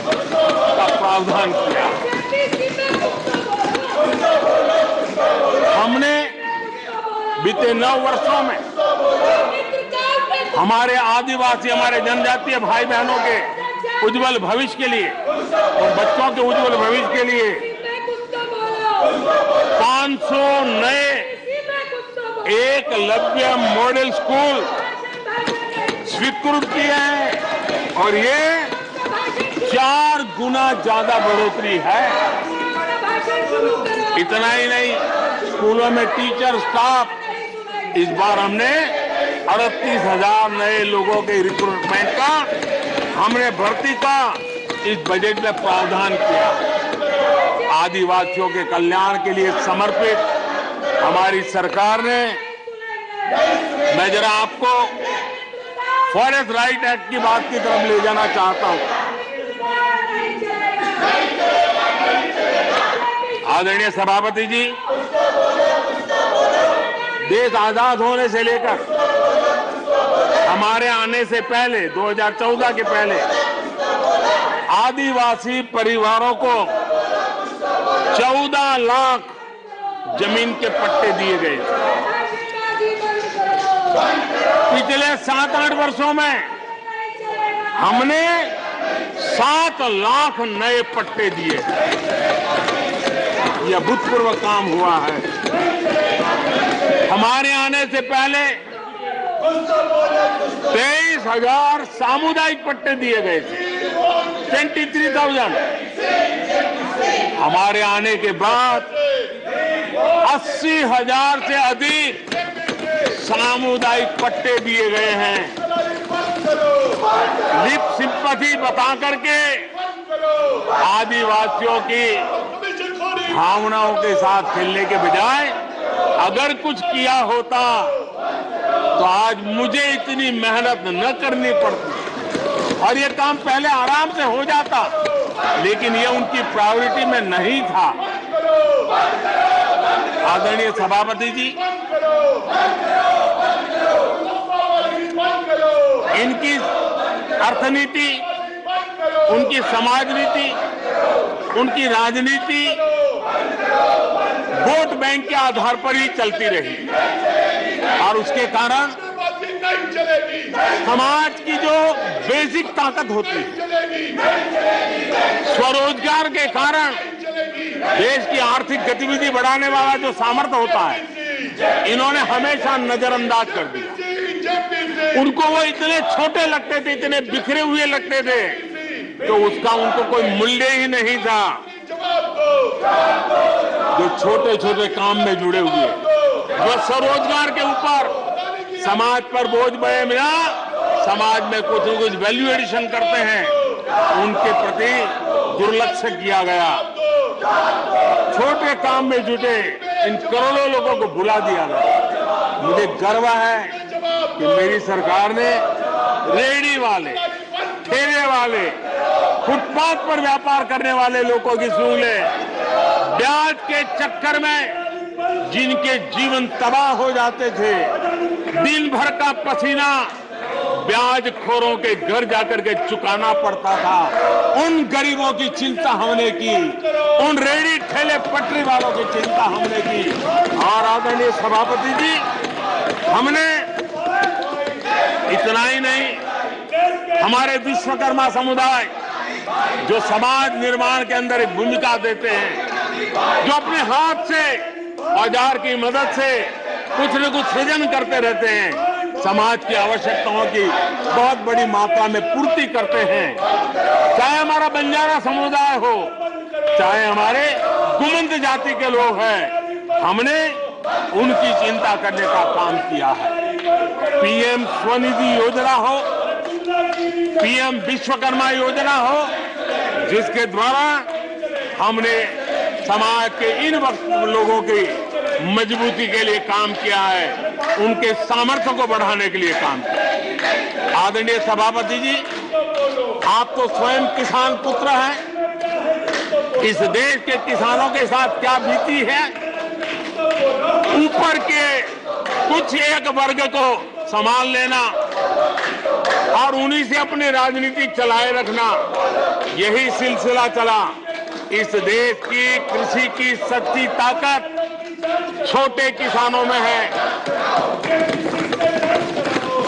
का प्रावधान किया। हमने बीते 9 वर्षों में हमारे आदिवासी, हमारे जनजातीय भाई बहनों के उज्जवल भविष्य के लिए और बच्चों के उज्जवल भविष्य के लिए 500 नए एकलव्य मॉडल स्कूल स्वीकृत किए हैं, और ये 4 गुना ज्यादा बढ़ोतरी है। इतना ही नहीं, स्कूलों में टीचर, स्टाफ, इस बार हमने 38,000 नए लोगों के रिक्रूटमेंट का, हमने भर्ती का इस बजट में प्रावधान किया। आदिवासियों के कल्याण के लिए समर्पित हमारी सरकार ने, मैं जरा आपको फॉरेस्ट राइट एक्ट की बात की तरफ ले जाना चाहता हूं। आदरणीय सभापति जी, देश आजाद होने से लेकर हमारे आने से पहले, 2014 के पहले, आदिवासी परिवारों को 14 लाख जमीन के पट्टे दिए गए। पिछले 7-8 वर्षों में हमने 7 लाख नए पट्टे दिए। यह अभूतपूर्व काम हुआ है। हमारे आने से पहले 23,000 सामुदायिक पट्टे दिए गए थे, 23,000। हमारे आने के बाद 80,000 से अधिक सामुदायिक पट्टे दिए गए हैं। लिप सिंपैथी बता करके आदिवासियों की भावनाओं के साथ खेलने के बजाय अगर कुछ किया होता तो आज मुझे इतनी मेहनत न करनी पड़ती और ये काम पहले आराम से हो जाता, लेकिन ये उनकी प्रायोरिटी में नहीं था। आदरणीय सभापति जी, इनकी अर्थनीति, उनकी समाज नीति, उनकी राजनीति वोट बैंक के आधार पर ही चलती रही और उसके कारण समाज की जो बेसिक ताकत होती है, स्वरोजगार के कारण देश की आर्थिक गतिविधि बढ़ाने वाला जो सामर्थ्य होता है, इन्होंने हमेशा नजरअंदाज कर दिया। उनको वो इतने छोटे लगते थे, इतने बिखरे हुए लगते थे, तो उसका उनको कोई मूल्य ही नहीं था। जो छोटे छोटे काम में जुड़े हुए, जो स्वरोजगार के ऊपर समाज पर बोझ बने बिना समाज में कुछ न कुछ वैल्यू एडिशन करते हैं, उनके प्रति दुर्लक्ष्य किया गया। छोटे काम में जुटे इन करोड़ों लोगों को भुला दिया गया। मुझे गर्व है कि मेरी सरकार ने रेहड़ी वाले, ठेले वाले, फुटपाथ पर व्यापार करने वाले लोगों की सुन ले, ब्याज के चक्कर में जिनके जीवन तबाह हो जाते थे, दिन भर का पसीना ब्याजखोरों के घर जाकर के चुकाना पड़ता था, उन गरीबों की चिंता हमने की, उन रेहड़ी ठेले पटरी वालों की चिंता हमने की। और आदरणीय सभापति जी, हमने इतना ही नहीं, हमारे विश्वकर्मा समुदाय जो समाज निर्माण के अंदर एक भूमिका देते हैं, जो अपने हाथ से औजार की मदद से कुछ न कुछ सृजन करते रहते हैं, समाज की आवश्यकताओं की बहुत बड़ी मात्रा में पूर्ति करते हैं। चाहे हमारा बंजारा समुदाय हो, चाहे हमारे गुमंत जाति के लोग हैं, हमने उनकी चिंता करने का काम किया है। पीएम स्वनिधि योजना हो, पीएम विश्वकर्मा योजना हो, जिसके द्वारा हमने समाज के इन लोगों की मजबूती के लिए काम किया है, उनके सामर्थ्य को बढ़ाने के लिए काम किया। आदरणीय सभापति जी, आप तो स्वयं किसान पुत्र हैं। इस देश के किसानों के साथ क्या बीती है, ऊपर के कुछ एक वर्ग को संभाल लेना और उन्हीं से अपनी राजनीति चलाए रखना, यही सिलसिला चला। इस देश की कृषि की सच्ची ताकत छोटे किसानों में है।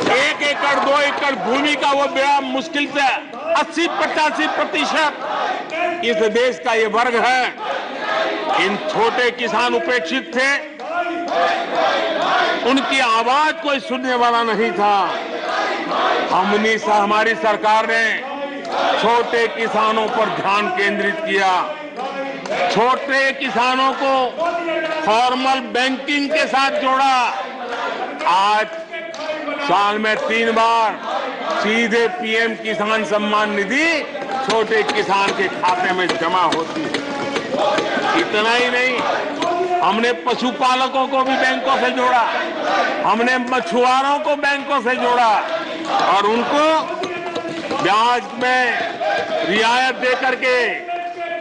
1 एकड़ 2 एकड़ भूमि का वो बड़ा मुश्किल से 80-85% इस देश का ये वर्ग है। इन छोटे किसान उपेक्षित थे, उनकी आवाज कोई सुनने वाला नहीं था। हमारी सरकार ने छोटे किसानों पर ध्यान केंद्रित किया, छोटे किसानों को फॉर्मल बैंकिंग के साथ जोड़ा। आज साल में 3 बार सीधे पीएम किसान सम्मान निधि छोटे किसान के खाते में जमा होती है। इतना ही नहीं, हमने पशुपालकों को भी बैंकों से जोड़ा, हमने मछुआरों को बैंकों से जोड़ा और उनको ब्याज में रियायत दे करके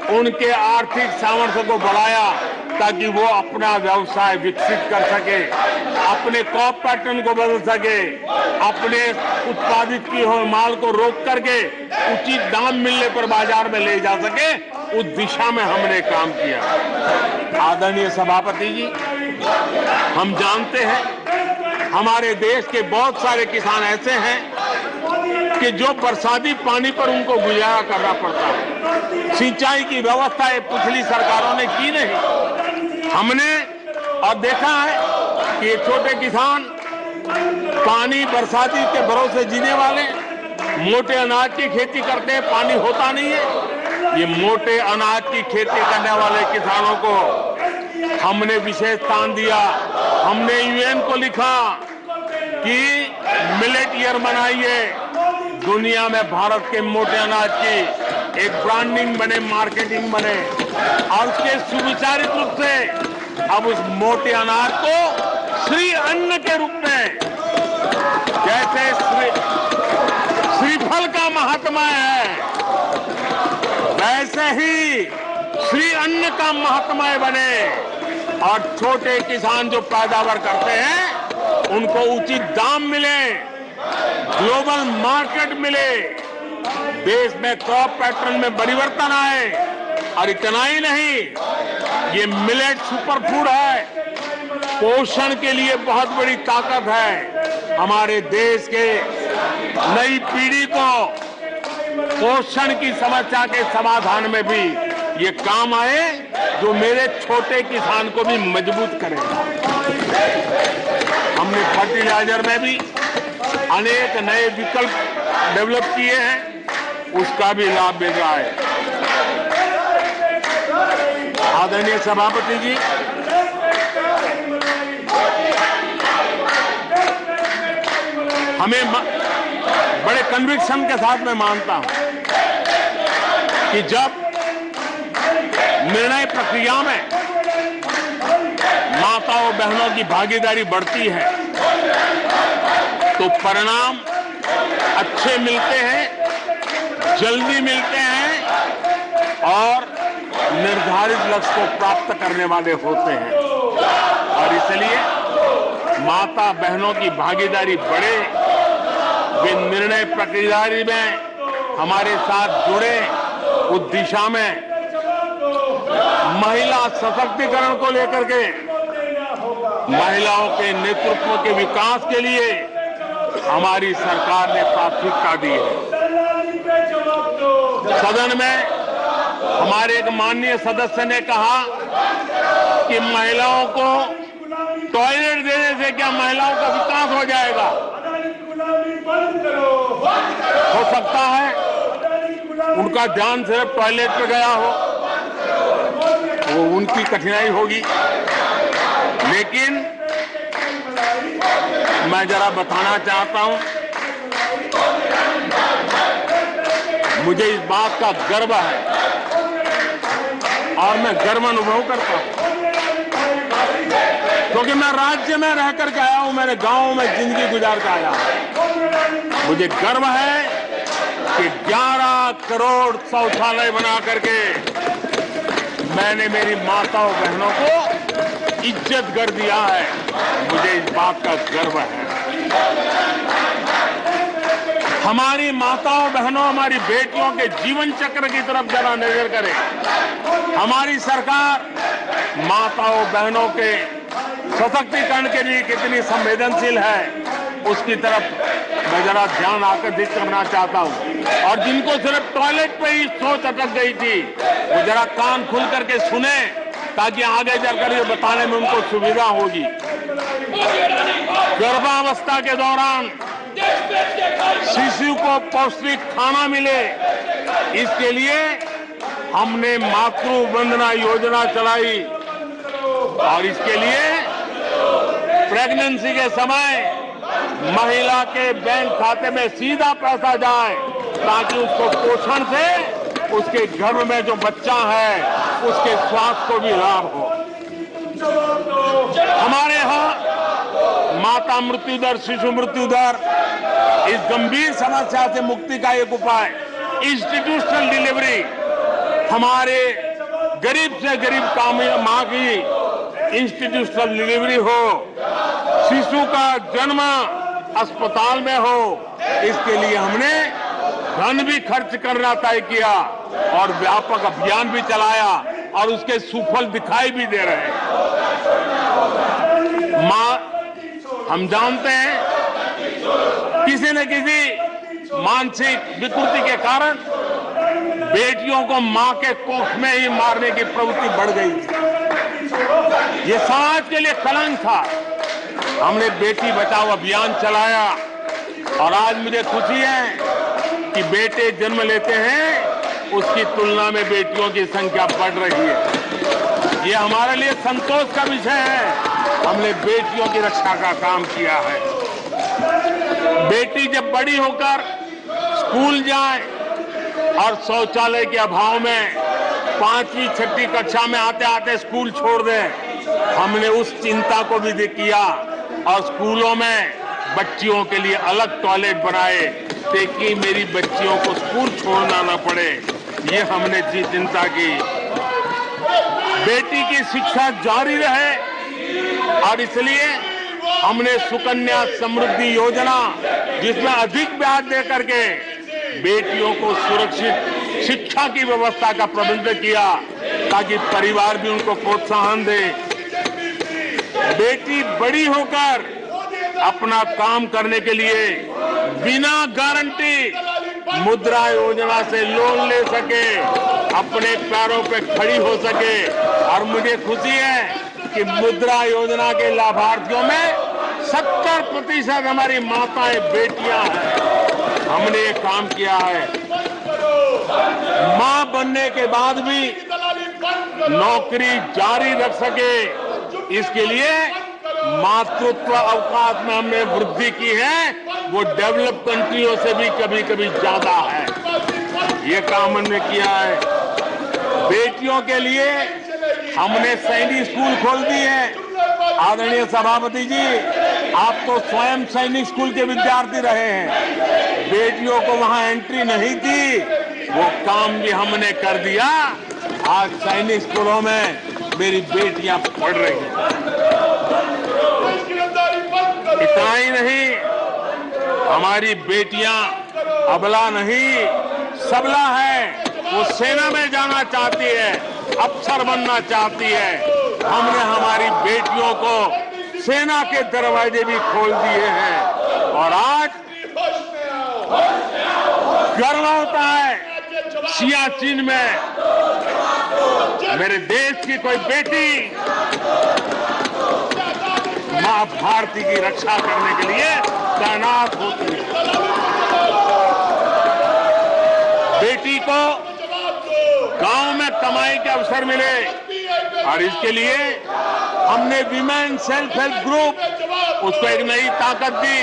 उनके आर्थिक सामर्थ्य को बढ़ाया, ताकि वो अपना व्यवसाय विकसित कर सके, अपने क्रॉप पैटर्न को बदल सके, अपने उत्पादित किए हुए माल को रोक करके उचित दाम मिलने पर बाजार में ले जा सके। उस दिशा में हमने काम किया। आदरणीय सभापति जी, हम जानते हैं हमारे देश के बहुत सारे किसान ऐसे हैं कि जो बरसाती पानी पर उनको गुजारा करना पड़ता है। सिंचाई की व्यवस्था ये पिछली सरकारों ने की नहीं। हमने और देखा है कि ये छोटे किसान पानी बरसाती के भरोसे जीने वाले, मोटे अनाज की खेती करते हैं, पानी होता नहीं है। ये मोटे अनाज की खेती करने वाले किसानों को हमने विशेष स्थान दिया। हमने यूएन को लिखा कि मिलेट ईयर मनाइए, दुनिया में भारत के मोटे अनाज की एक ब्रांडिंग बने, मार्केटिंग बने और उसके सुविचारित रूप से अब उस मोटे अनाज को श्री अन्न के रूप में, जैसे श्रीफल का महात्मा है, वैसे ही श्री अन्न का महात्मा बने और छोटे किसान जो पैदावार करते हैं उनको उचित दाम मिले, ग्लोबल मार्केट मिले, देश में क्रॉप पैटर्न में परिवर्तन आए। और इतना ही नहीं, ये मिलेट सुपरफूड है, पोषण के लिए बहुत बड़ी ताकत है। हमारे देश के नई पीढ़ी को पोषण की समस्या के समाधान में भी ये काम आए, जो मेरे छोटे किसान को भी मजबूत करेगा। हमने फर्टिलाइजर में भी अनेक नए विकल्प डेवलप किए हैं, उसका भी लाभ मिल रहा है। आदरणीय सभापति जी, हमें बड़े कन्विक्शन के साथ मैं मानता हूं कि जब निर्णय प्रक्रिया में माताओं बहनों की भागीदारी बढ़ती है तो परिणाम अच्छे मिलते हैं, जल्दी मिलते हैं और निर्धारित लक्ष्य को प्राप्त करने वाले होते हैं। और इसलिए माता बहनों की भागीदारी बढ़े, वे निर्णय प्रक्रिया में हमारे साथ जुड़े, उस दिशा में महिला सशक्तिकरण को लेकर के, महिलाओं के नेतृत्व के विकास के लिए हमारी सरकार ने प्राथमिकता दी है। सदन में हमारे एक माननीय सदस्य ने कहा कि महिलाओं को टॉयलेट देने से क्या महिलाओं का विकास हो जाएगा? हो सकता है उनका ध्यान सिर्फ टॉयलेट पे गया हो, वो उनकी कठिनाई होगी, लेकिन मैं जरा बताना चाहता हूं, मुझे इस बात का गर्व है और मैं गर्व अनुभव करता हूं क्योंकि मैं राज्य में रह करके आया हूं, मैंने गांव में जिंदगी गुजार कर आया हूं। मुझे गर्व है कि 11 करोड़ शौचालय बना करके मैंने मेरी माताओं बहनों को इज्जत कर दिया है। मुझे इस बात का गर्व है। हमारी माताओं बहनों, हमारी बेटियों के जीवन चक्र की तरफ जरा नजर करें। हमारी सरकार माताओं बहनों के सशक्तिकरण के लिए कितनी संवेदनशील है, उसकी तरफ मैं जरा ध्यान आकर्षित करना चाहता हूं। और जिनको सिर्फ टॉयलेट पे ही सोच अटक गई थी, वो जरा कान खुल करके सुने ताकि आगे जाकर ये बताने में उनको सुविधा होगी। गर्भावस्था के दौरान शिशु को पौष्टिक खाना मिले, इसके लिए हमने मातृ वंदना योजना चलाई और इसके लिए प्रेगनेंसी के समय महिला के बैंक खाते में सीधा पैसा जाए ताकि उसको पोषण से उसके गर्भ में जो बच्चा है उसके स्वास्थ्य को भी लाभ हो। हमारे यहाँ माता मृत्यु दर, शिशु मृत्यु दर, इस गंभीर समस्या से मुक्ति का एक उपाय इंस्टीट्यूशनल डिलीवरी, हमारे गरीब से गरीब मां की इंस्टीट्यूशनल डिलीवरी हो, शिशु का जन्म अस्पताल में हो, इसके लिए हमने धन भी खर्च करना तय किया और व्यापक अभियान भी चलाया और उसके सुफल दिखाई भी दे रहे हैं। हम जानते हैं किसी न किसी मानसिक विकृति के कारण बेटियों को मां के कोख में ही मारने की प्रवृत्ति बढ़ गई थी। ये समाज के लिए कलंक था। हमने बेटी बचाओ अभियान चलाया और आज मुझे खुशी है कि बेटे जन्म लेते हैं उसकी तुलना में बेटियों की संख्या बढ़ रही है। ये हमारे लिए संतोष का विषय है। हमने बेटियों की रक्षा का काम किया है। बेटी जब बड़ी होकर स्कूल जाए और शौचालय के अभाव में 5वीं 6वीं कक्षा में आते आते स्कूल छोड़ दें। हमने उस चिंता को भी किया और स्कूलों में बच्चियों के लिए अलग टॉयलेट बनाए ताकि मेरी बच्चियों को स्कूल छोड़ना न पड़े। ये हमने चिंता की। बेटी की शिक्षा जारी रहे और इसलिए हमने सुकन्या समृद्धि योजना, जिसमें अधिक ब्याज दे करके बेटियों को सुरक्षित शिक्षा की व्यवस्था का प्रबंध किया ताकि परिवार भी उनको प्रोत्साहन दे। बेटी बड़ी होकर अपना काम करने के लिए बिना गारंटी मुद्रा योजना से लोन ले सके, अपने पैरों पे खड़ी हो सके। और मुझे खुशी है कि मुद्रा योजना के लाभार्थियों में 70% हमारी माताएं बेटियां हैं। हमने ये काम किया है। मां बनने के बाद भी नौकरी जारी रख सके, इसके लिए मातृत्व अवकाश में हमने वृद्धि की है। वो डेवलप कंट्रियों से भी कभी कभी ज्यादा है। ये काम हमने किया है। बेटियों के लिए हमने सैनिक स्कूल खोल दिए हैं। आदरणीय सभापति जी, आप तो स्वयं सैनिक स्कूल के विद्यार्थी रहे हैं। बेटियों को वहां एंट्री नहीं थी, वो काम भी हमने कर दिया। आज सैनिक स्कूलों में मेरी बेटियां पढ़ रही हैं। इतना ही नहीं, हमारी बेटियां अबला नहीं सबला है। वो सेना में जाना चाहती है, अफसर बनना चाहती है। हमने हमारी बेटियों को सेना के दरवाजे भी खोल दिए हैं। और आज गर्व होता है सियाचिन में मेरे देश की कोई बेटी मां भारती की रक्षा करने के लिए तैनात होती है। बेटी को गांव में कमाई के अवसर मिले और इसके लिए हमने विमेन सेल्फ हेल्प ग्रुप, उसको एक नई ताकत दी,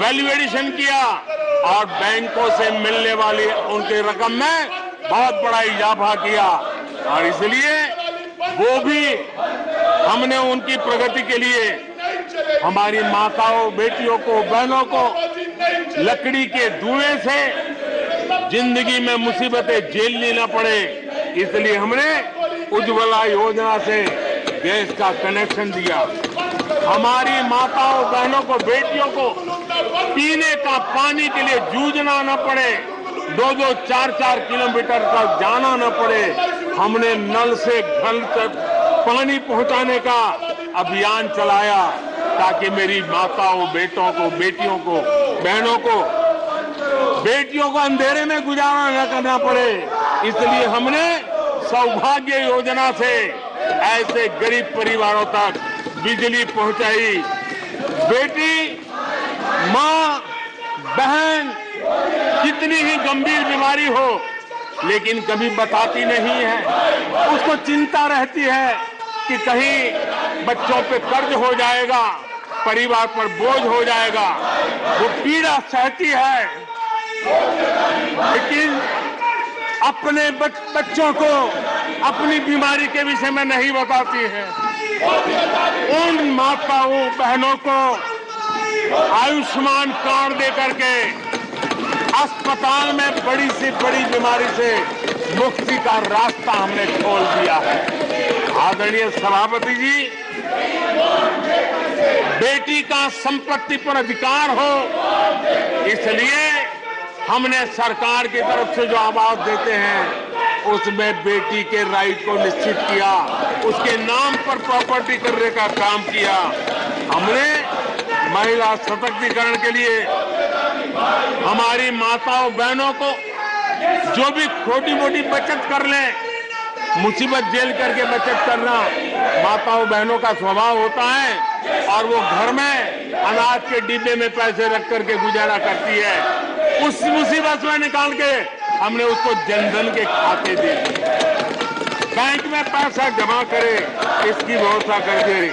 वैल्यू एडिशन किया और बैंकों से मिलने वाली उनकी रकम में बहुत बड़ा इजाफा किया। और इसलिए वो भी हमने उनकी प्रगति के लिए हमारी माताओं, बेटियों को, बहनों को लकड़ी के धुएं से जिंदगी में मुसीबतें झेलनी न पड़े, इसलिए हमने उज्ज्वला योजना से गैस का कनेक्शन दिया। हमारी माताओं, बहनों को, बेटियों को पीने का पानी के लिए जूझना न पड़े, 2-2, 4-4 किलोमीटर तक जाना न पड़े। हमने नल से घर तक पानी पहुंचाने का अभियान चलाया ताकि मेरी माताओं, बेटों को, बेटियों को, बहनों को, बेटियों को अंधेरे में गुजारा न करना पड़े। इसलिए हमने सौभाग्य योजना से ऐसे गरीब परिवारों तक बिजली पहुंचाई। बेटी, मां, बहन कितनी ही गंभीर बीमारी हो लेकिन कभी बताती नहीं है। उसको चिंता रहती है कि कहीं बच्चों पे कर्ज हो जाएगा, परिवार पर बोझ हो जाएगा। वो पीड़ा सहती है लेकिन अपने बच्चों को अपनी बीमारी के विषय में नहीं बताती है। उन माताओं, बहनों को आयुष्मान कार्ड दे करके अस्पताल में बड़ी से बड़ी बीमारी से मुक्ति का रास्ता हमने खोल दिया है। आदरणीय सभापति जी, बेटी का संपत्ति पर अधिकार हो, इसलिए हमने सरकार की तरफ से जो आवाज देते हैं उसमें बेटी के राइट को निश्चित किया, उसके नाम पर प्रॉपर्टी करने का काम किया। हमने महिला सशक्तिकरण के लिए हमारी माताओं, बहनों को जो भी छोटी मोटी बचत कर ले, मुसीबत झेल करके बचत करना माताओं, बहनों का स्वभाव होता है और वो घर में अनाज के डिब्बे में पैसे रख करके गुजारा करती है। उस मुसीबत में निकाल के हमने उसको जनधन के खाते दे दिए, बैंक में पैसा जमा करे, इसकी व्यवस्था कर दी।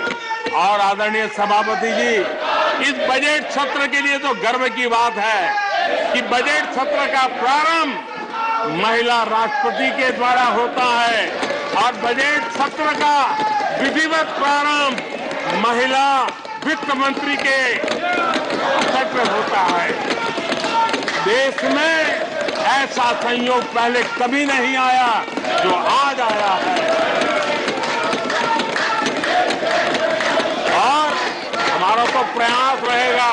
और आदरणीय सभापति जी, इस बजट सत्र के लिए तो गर्व की बात है कि बजट सत्र का प्रारंभ महिला राष्ट्रपति के द्वारा होता है और बजट सत्र का विधिवत प्रारंभ महिला वित्त मंत्री के अवसर पर होता है। देश में ऐसा संयोग पहले कभी नहीं आया जो आज आया है और हमारा तो प्रयास रहेगा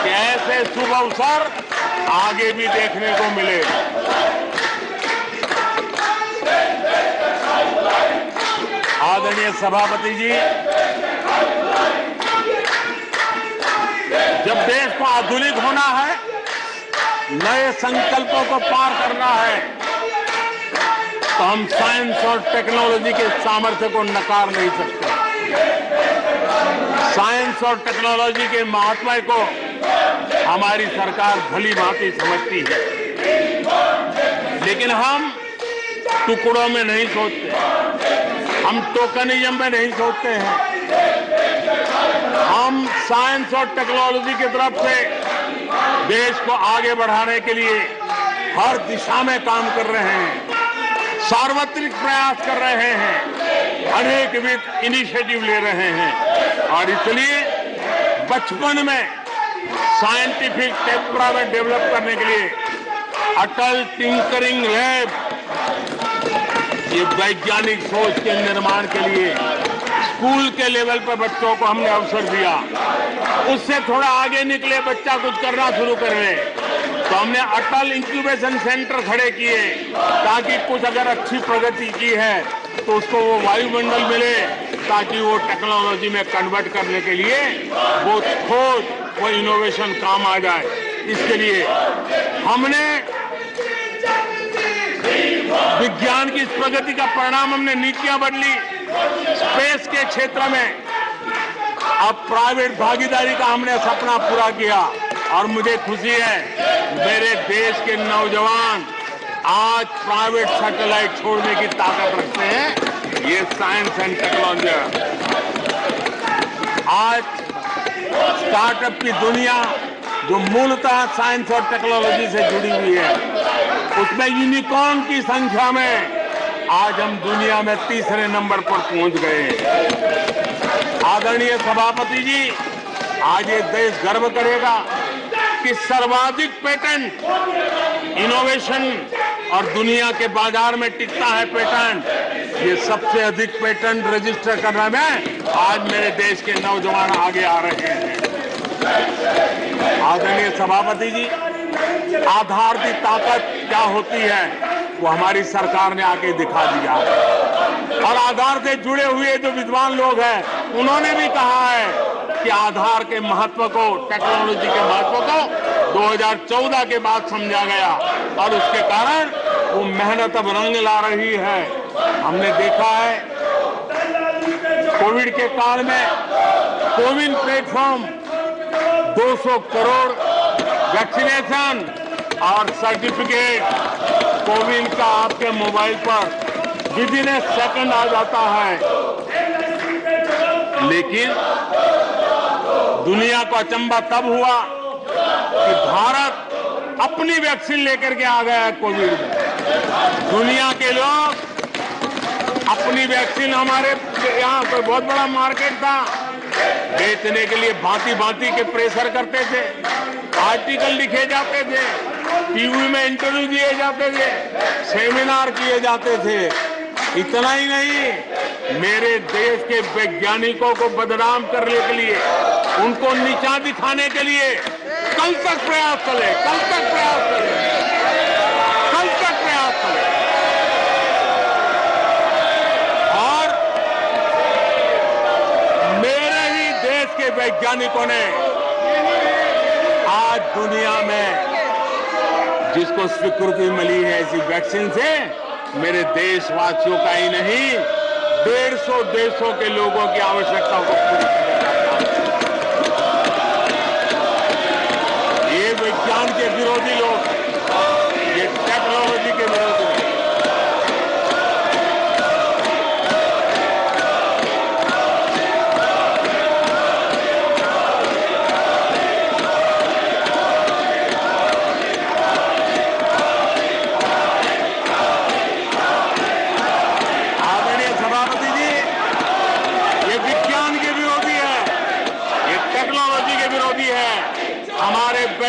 कि ऐसे शुभ अवसर आगे भी देखने को मिले। आदरणीय सभापति जी, जब देश को आधुनिक होना है, नए संकल्पों को पार करना है, तो हम साइंस और टेक्नोलॉजी के सामर्थ्य को नकार नहीं सकते। साइंस और टेक्नोलॉजी के महात्मा को हमारी सरकार भली भांति समझती है, लेकिन हम टुकड़ों में नहीं सोचते, हम टोकनिज्म में नहीं सोचते हैं। हम साइंस और टेक्नोलॉजी की तरफ से देश को आगे बढ़ाने के लिए हर दिशा में काम कर रहे हैं, सार्वत्रिक प्रयास कर रहे हैं, अनेकविध इनिशिएटिव ले रहे हैं और इसलिए बचपन में साइंटिफिक टेम्परामेंट डेवलप करने के लिए अटल टिंकरिंग लैब, ये वैज्ञानिक सोच के निर्माण के लिए स्कूल के लेवल पर बच्चों को हमने अवसर दिया। उससे थोड़ा आगे निकले, बच्चा कुछ करना शुरू कर ले, तो हमने अटल इंक्यूबेशन सेंटर खड़े किए ताकि कुछ अगर अच्छी प्रगति की है तो उसको वो वायुमंडल मिले, ताकि वो टेक्नोलॉजी में कन्वर्ट करने के लिए वो खोज, वो इनोवेशन काम आ जाए। इसके लिए हमने विज्ञान की इस प्रगति का परिणाम, हमने नीतियां बदली। स्पेस के क्षेत्र में अब प्राइवेट भागीदारी का हमने सपना पूरा किया और मुझे खुशी है मेरे देश के नौजवान आज प्राइवेट सैटेलाइट छोड़ने की ताकत रखते हैं। ये साइंस एंड टेक्नोलॉजी। आज स्टार्टअप की दुनिया जो मूलतः साइंस और टेक्नोलॉजी से जुड़ी हुई है, उसमें यूनिकॉर्न की संख्या में आज हम दुनिया में तीसरे नंबर पर पहुंच गए हैं। आदरणीय सभापति जी, आज ये देश गर्व करेगा कि सर्वाधिक पेटेंट इनोवेशन और दुनिया के बाजार में टिकता है पेटेंट, ये सबसे अधिक पेटेंट रजिस्टर करने में आज मेरे देश के नौजवान आगे आ रहे हैं। आदरणीय सभापति जी, आधार की ताकत क्या होती है वो हमारी सरकार ने आके दिखा दिया और आधार से जुड़े हुए जो विद्वान लोग हैं उन्होंने भी कहा है कि आधार के महत्व को, टेक्नोलॉजी के महत्व को 2014 के बाद समझा गया और उसके कारण वो मेहनत अब रंग ला रही है। हमने देखा है कोविड के काल में कोविन प्लेटफॉर्म 200 करोड़ वैक्सीनेशन और सर्टिफिकेट कोविन का आपके मोबाइल पर विदिन ए सेकंड आ जाता है, लेकिन दुनिया को अचंभा तब हुआ कि भारत अपनी वैक्सीन लेकर के आ गया है कोविड में। दुनिया के लोग अपनी वैक्सीन, हमारे यहाँ कोई बहुत बड़ा मार्केट था, बेचने के लिए भांति भांति के प्रेशर करते थे, आर्टिकल लिखे जाते थे, टीवी में इंटरव्यू दिए जाते थे, सेमिनार किए जाते थे। इतना ही नहीं, मेरे देश के वैज्ञानिकों को बदनाम करने के लिए, उनको नीचा दिखाने के लिए कल तक प्रयास चले, कल तक प्रयास चले, कल तक प्रयास चले। और मेरे ही देश के वैज्ञानिकों ने आज दुनिया में जिसको स्वीकृति मिली है ऐसी वैक्सीन से, मेरे देशवासियों का ही नहीं 150 देशों के लोगों की आवश्यकताओं को पूरी किया। ये विज्ञान के विरोधी लोग, ये टेक्नोलॉजी के विरोधी लोग,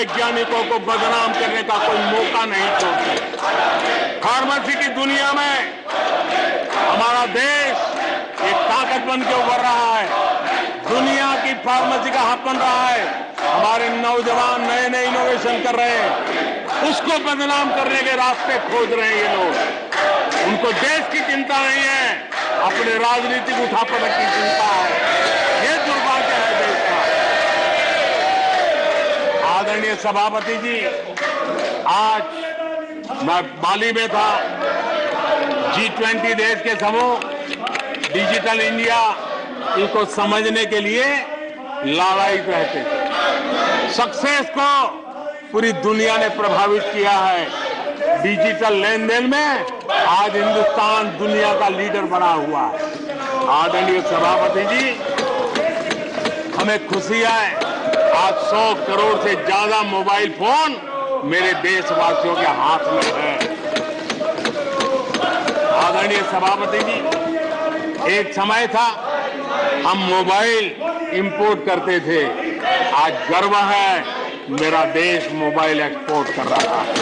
वैज्ञानिकों को बदनाम करने का कोई मौका नहीं छोड़ते। फार्मेसी की दुनिया में हमारा देश एक ताकत बन के उभर रहा है, दुनिया की फार्मेसी का हब बन रहा है। हमारे नौजवान नए नए इनोवेशन कर रहे हैं, उसको बदनाम करने के रास्ते खोज रहे हैं ये लोग। उनको देश की चिंता नहीं है, अपने राजनीतिक उठापटक की चिंता है। ये दुर्भाग्य है देश का। आदरणीय सभापति जी, आज मैं बाली में था, G20 देश के समूह डिजिटल इंडिया इसको समझने के लिए लालायित रहते थे। सक्सेस को पूरी दुनिया ने प्रभावित किया है। डिजिटल लेन देन में आज हिंदुस्तान दुनिया का लीडर बना हुआ है। आदरणीय सभापति जी, हमें खुशी है आज 100 करोड़ से ज्यादा मोबाइल फोन मेरे देशवासियों के हाथ में है। आदरणीय सभापति जी, एक समय था हम मोबाइल इंपोर्ट करते थे, आज गर्व है मेरा देश मोबाइल एक्सपोर्ट कर रहा है।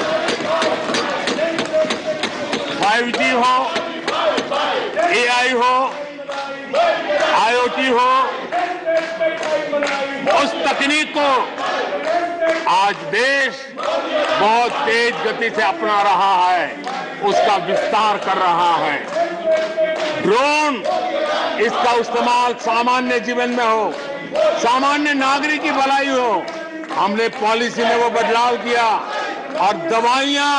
5G हो, AI हो, IoT हो, उस तकनीक को आज देश बहुत तेज गति से अपना रहा है, उसका विस्तार कर रहा है। ड्रोन, इसका इस्तेमाल सामान्य जीवन में हो, सामान्य नागरिक की भलाई हो, हमने पॉलिसी में वो बदलाव किया और दवाइयां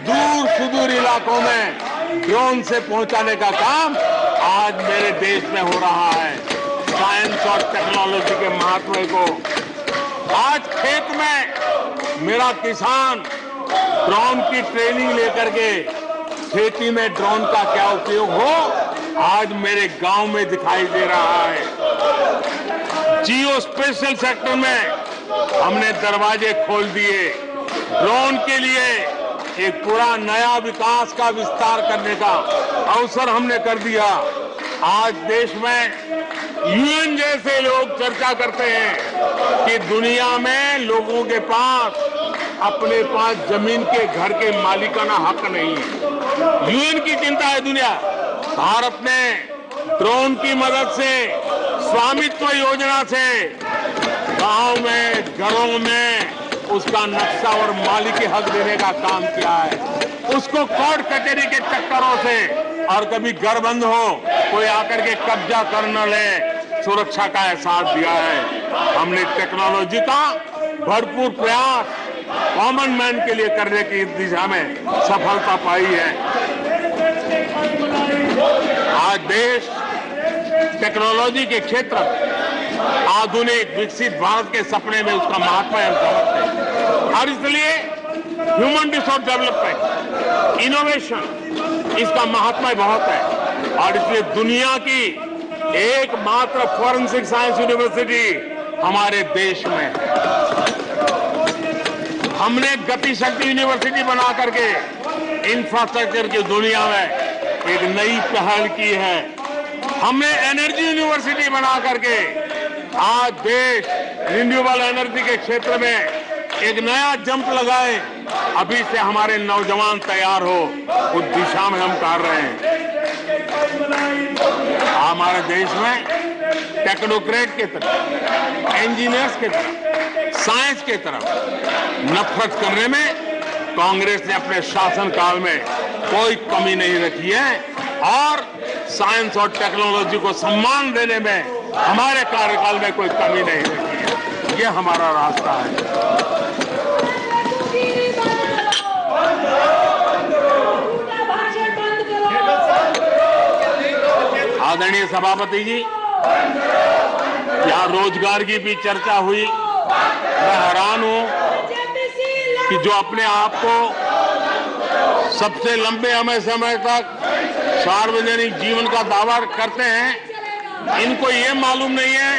दूर सुदूर इलाकों में ड्रोन से पहुंचाने का काम आज मेरे देश में हो रहा है। साइंस और टेक्नोलॉजी के महत्व को आज खेत में मेरा किसान ड्रोन की ट्रेनिंग लेकर के खेती में ड्रोन का क्या उपयोग हो, आज मेरे गांव में दिखाई दे रहा है। जियो स्पेशल सेक्टर में हमने दरवाजे खोल दिए। ड्रोन के लिए एक पूरा नया विकास का विस्तार करने का अवसर हमने कर दिया। आज देश में यूएन जैसे लोग चर्चा करते हैं कि दुनिया में लोगों के पास अपने पास जमीन के घर के मालिकाना हक नहीं है। यूएन की चिंता है दुनिया। भारत ने ड्रोन की मदद से, स्वामित्व योजना से गांव में, घरों में उसका नक्शा और मालिकी हक देने का काम किया है। उसको कोर्ट कचहरी के चक्करों से और कभी घर बंद हो, कोई आकर के कब्जा कर न ले, सुरक्षा का एहसास दिया है। हमने टेक्नोलॉजी का भरपूर प्रयास कॉमन मैन के लिए करने की दिशा में सफलता पाई है। आज देश टेक्नोलॉजी के क्षेत्र में आधुनिक विकसित भारत के सपने में उसका महत्व हम समझते हैं और इसलिए ह्यूमन रिसोर्स डेवलपमेंट, इनोवेशन, इसका महत्व बहुत है और इसलिए दुनिया की एकमात्र फॉरेंसिक साइंस यूनिवर्सिटी हमारे देश में है। हमने गति शक्ति यूनिवर्सिटी बना करके इंफ्रास्ट्रक्चर की दुनिया में एक नई पहल की है। हमने एनर्जी यूनिवर्सिटी बना करके आज देश रिन्यूएबल एनर्जी के क्षेत्र में एक नया जंप लगाए। अभी से हमारे नौजवान तैयार हो, उस दिशा में हम कर रहे हैं। हमारे देश में टेक्नोक्रेट की तरफ, इंजीनियर्स की तरफ, साइंस की तरफ नफरत करने में कांग्रेस ने अपने शासनकाल में कोई कमी नहीं रखी है और साइंस और टेक्नोलॉजी को सम्मान देने में हमारे कार्यकाल में कोई कमी नहीं रखी है। ये हमारा रास्ता है। आदरणीय सभापति जी, यहाँ रोजगार की भी चर्चा हुई। मैं हैरान हूं कि जो अपने आप को सबसे लंबे समय तक सार्वजनिक जीवन का दावा करते हैं, इनको ये मालूम नहीं है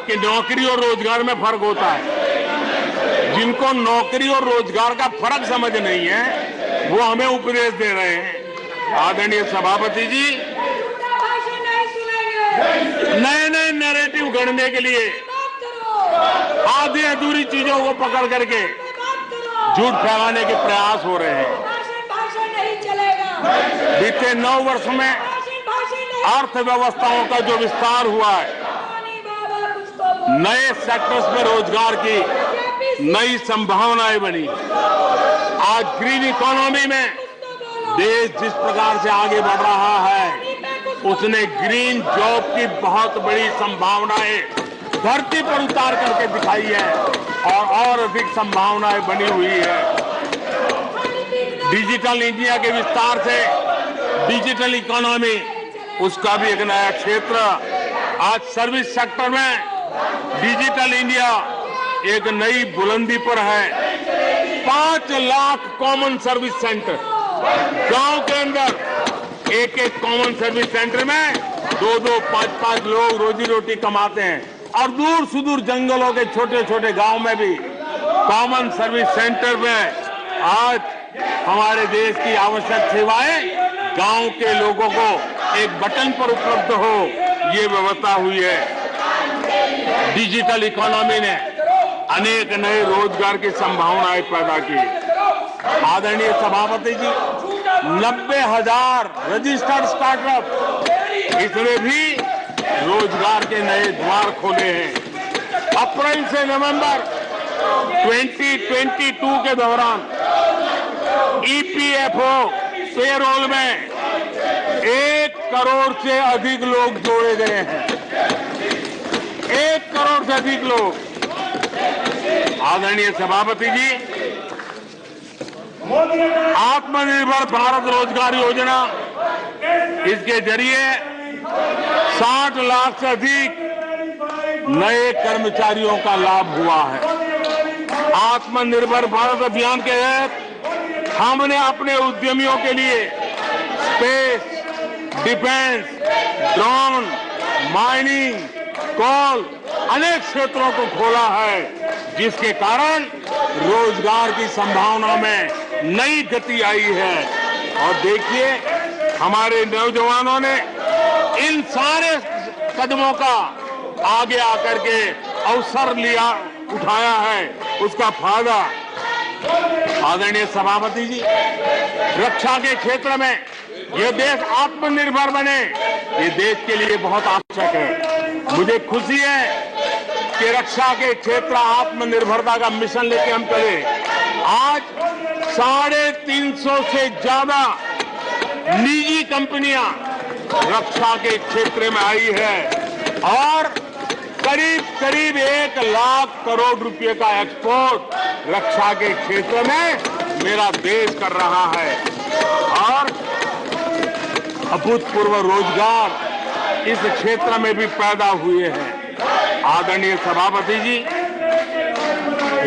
कि नौकरी और रोजगार में फर्क होता है। जिनको नौकरी और रोजगार का फर्क समझ नहीं है, वो हमें उपदेश दे रहे हैं। आदरणीय सभापति जी, नए नए नैरेटिव गढ़ने के लिए आधी अधूरी चीजों को पकड़ करके झूठ फैलाने के प्रयास हो रहे हैं। भाषण नहीं चलेगा। बीते 9 वर्ष में अर्थव्यवस्थाओं का जो विस्तार हुआ है, नए सेक्टर्स में रोजगार की नई संभावनाएं बनी। आज ग्रीन इकोनॉमी में देश जिस प्रकार से आगे बढ़ रहा है, उसने ग्रीन जॉब की बहुत बड़ी संभावनाएं धरती पर उतार करके दिखाई है और अधिक संभावनाएं बनी हुई है। डिजिटल इंडिया के विस्तार से डिजिटल इकोनॉमी, उसका भी एक नया क्षेत्र। आज सर्विस सेक्टर में डिजिटल इंडिया एक नई बुलंदी पर है। 5 लाख कॉमन सर्विस सेंटर, गांव के अंदर एक कॉमन सर्विस सेंटर में 2-2, 5-5 लोग रोजी रोटी कमाते हैं। और दूर सुदूर जंगलों के छोटे छोटे गांव में भी कॉमन सर्विस सेंटर में आज हमारे देश की आवश्यक सेवाएं गांव के लोगों को एक बटन पर उपलब्ध हो, ये व्यवस्था हुई है। डिजिटल इकोनॉमी ने अनेक नए रोजगार की संभावनाएं पैदा की। आदरणीय सभापति जी, 90,000 रजिस्टर्ड स्टार्टअप, इसमें भी रोजगार के नए द्वार खोले हैं। अप्रैल से नवंबर 2022 के दौरान ईपीएफओ पेरोल में 1 करोड़ से अधिक लोग जोड़े गए हैं। 1 करोड़ से अधिक लोग। आदरणीय सभापति जी, आत्मनिर्भर भारत रोजगार योजना, इसके जरिए 60 लाख से अधिक नए कर्मचारियों का लाभ हुआ है। आत्मनिर्भर भारत अभियान के तहत हमने अपने उद्यमियों के लिए स्पेस, डिफेंस, ड्रोन, माइनिंग, कोल, अनेक क्षेत्रों को खोला है, जिसके कारण रोजगार की संभावना में नई गति आई है। और देखिए, हमारे नौजवानों ने इन सारे कदमों का आगे आकर के अवसर लिया, उठाया है, उसका फायदा। आदरणीय सभापति जी, रक्षा के क्षेत्र में यह देश आत्मनिर्भर बने, ये देश के लिए बहुत आवश्यक है। मुझे खुशी है कि रक्षा के क्षेत्र आत्मनिर्भरता का मिशन लेके हम चले। आज 350 से ज्यादा निजी कंपनियां रक्षा के क्षेत्र में आई है और करीब 1 लाख करोड़ रुपए का एक्सपोर्ट रक्षा के क्षेत्र में मेरा देश कर रहा है। और अभूतपूर्व रोजगार इस क्षेत्र में भी पैदा हुए हैं। आदरणीय सभापति जी,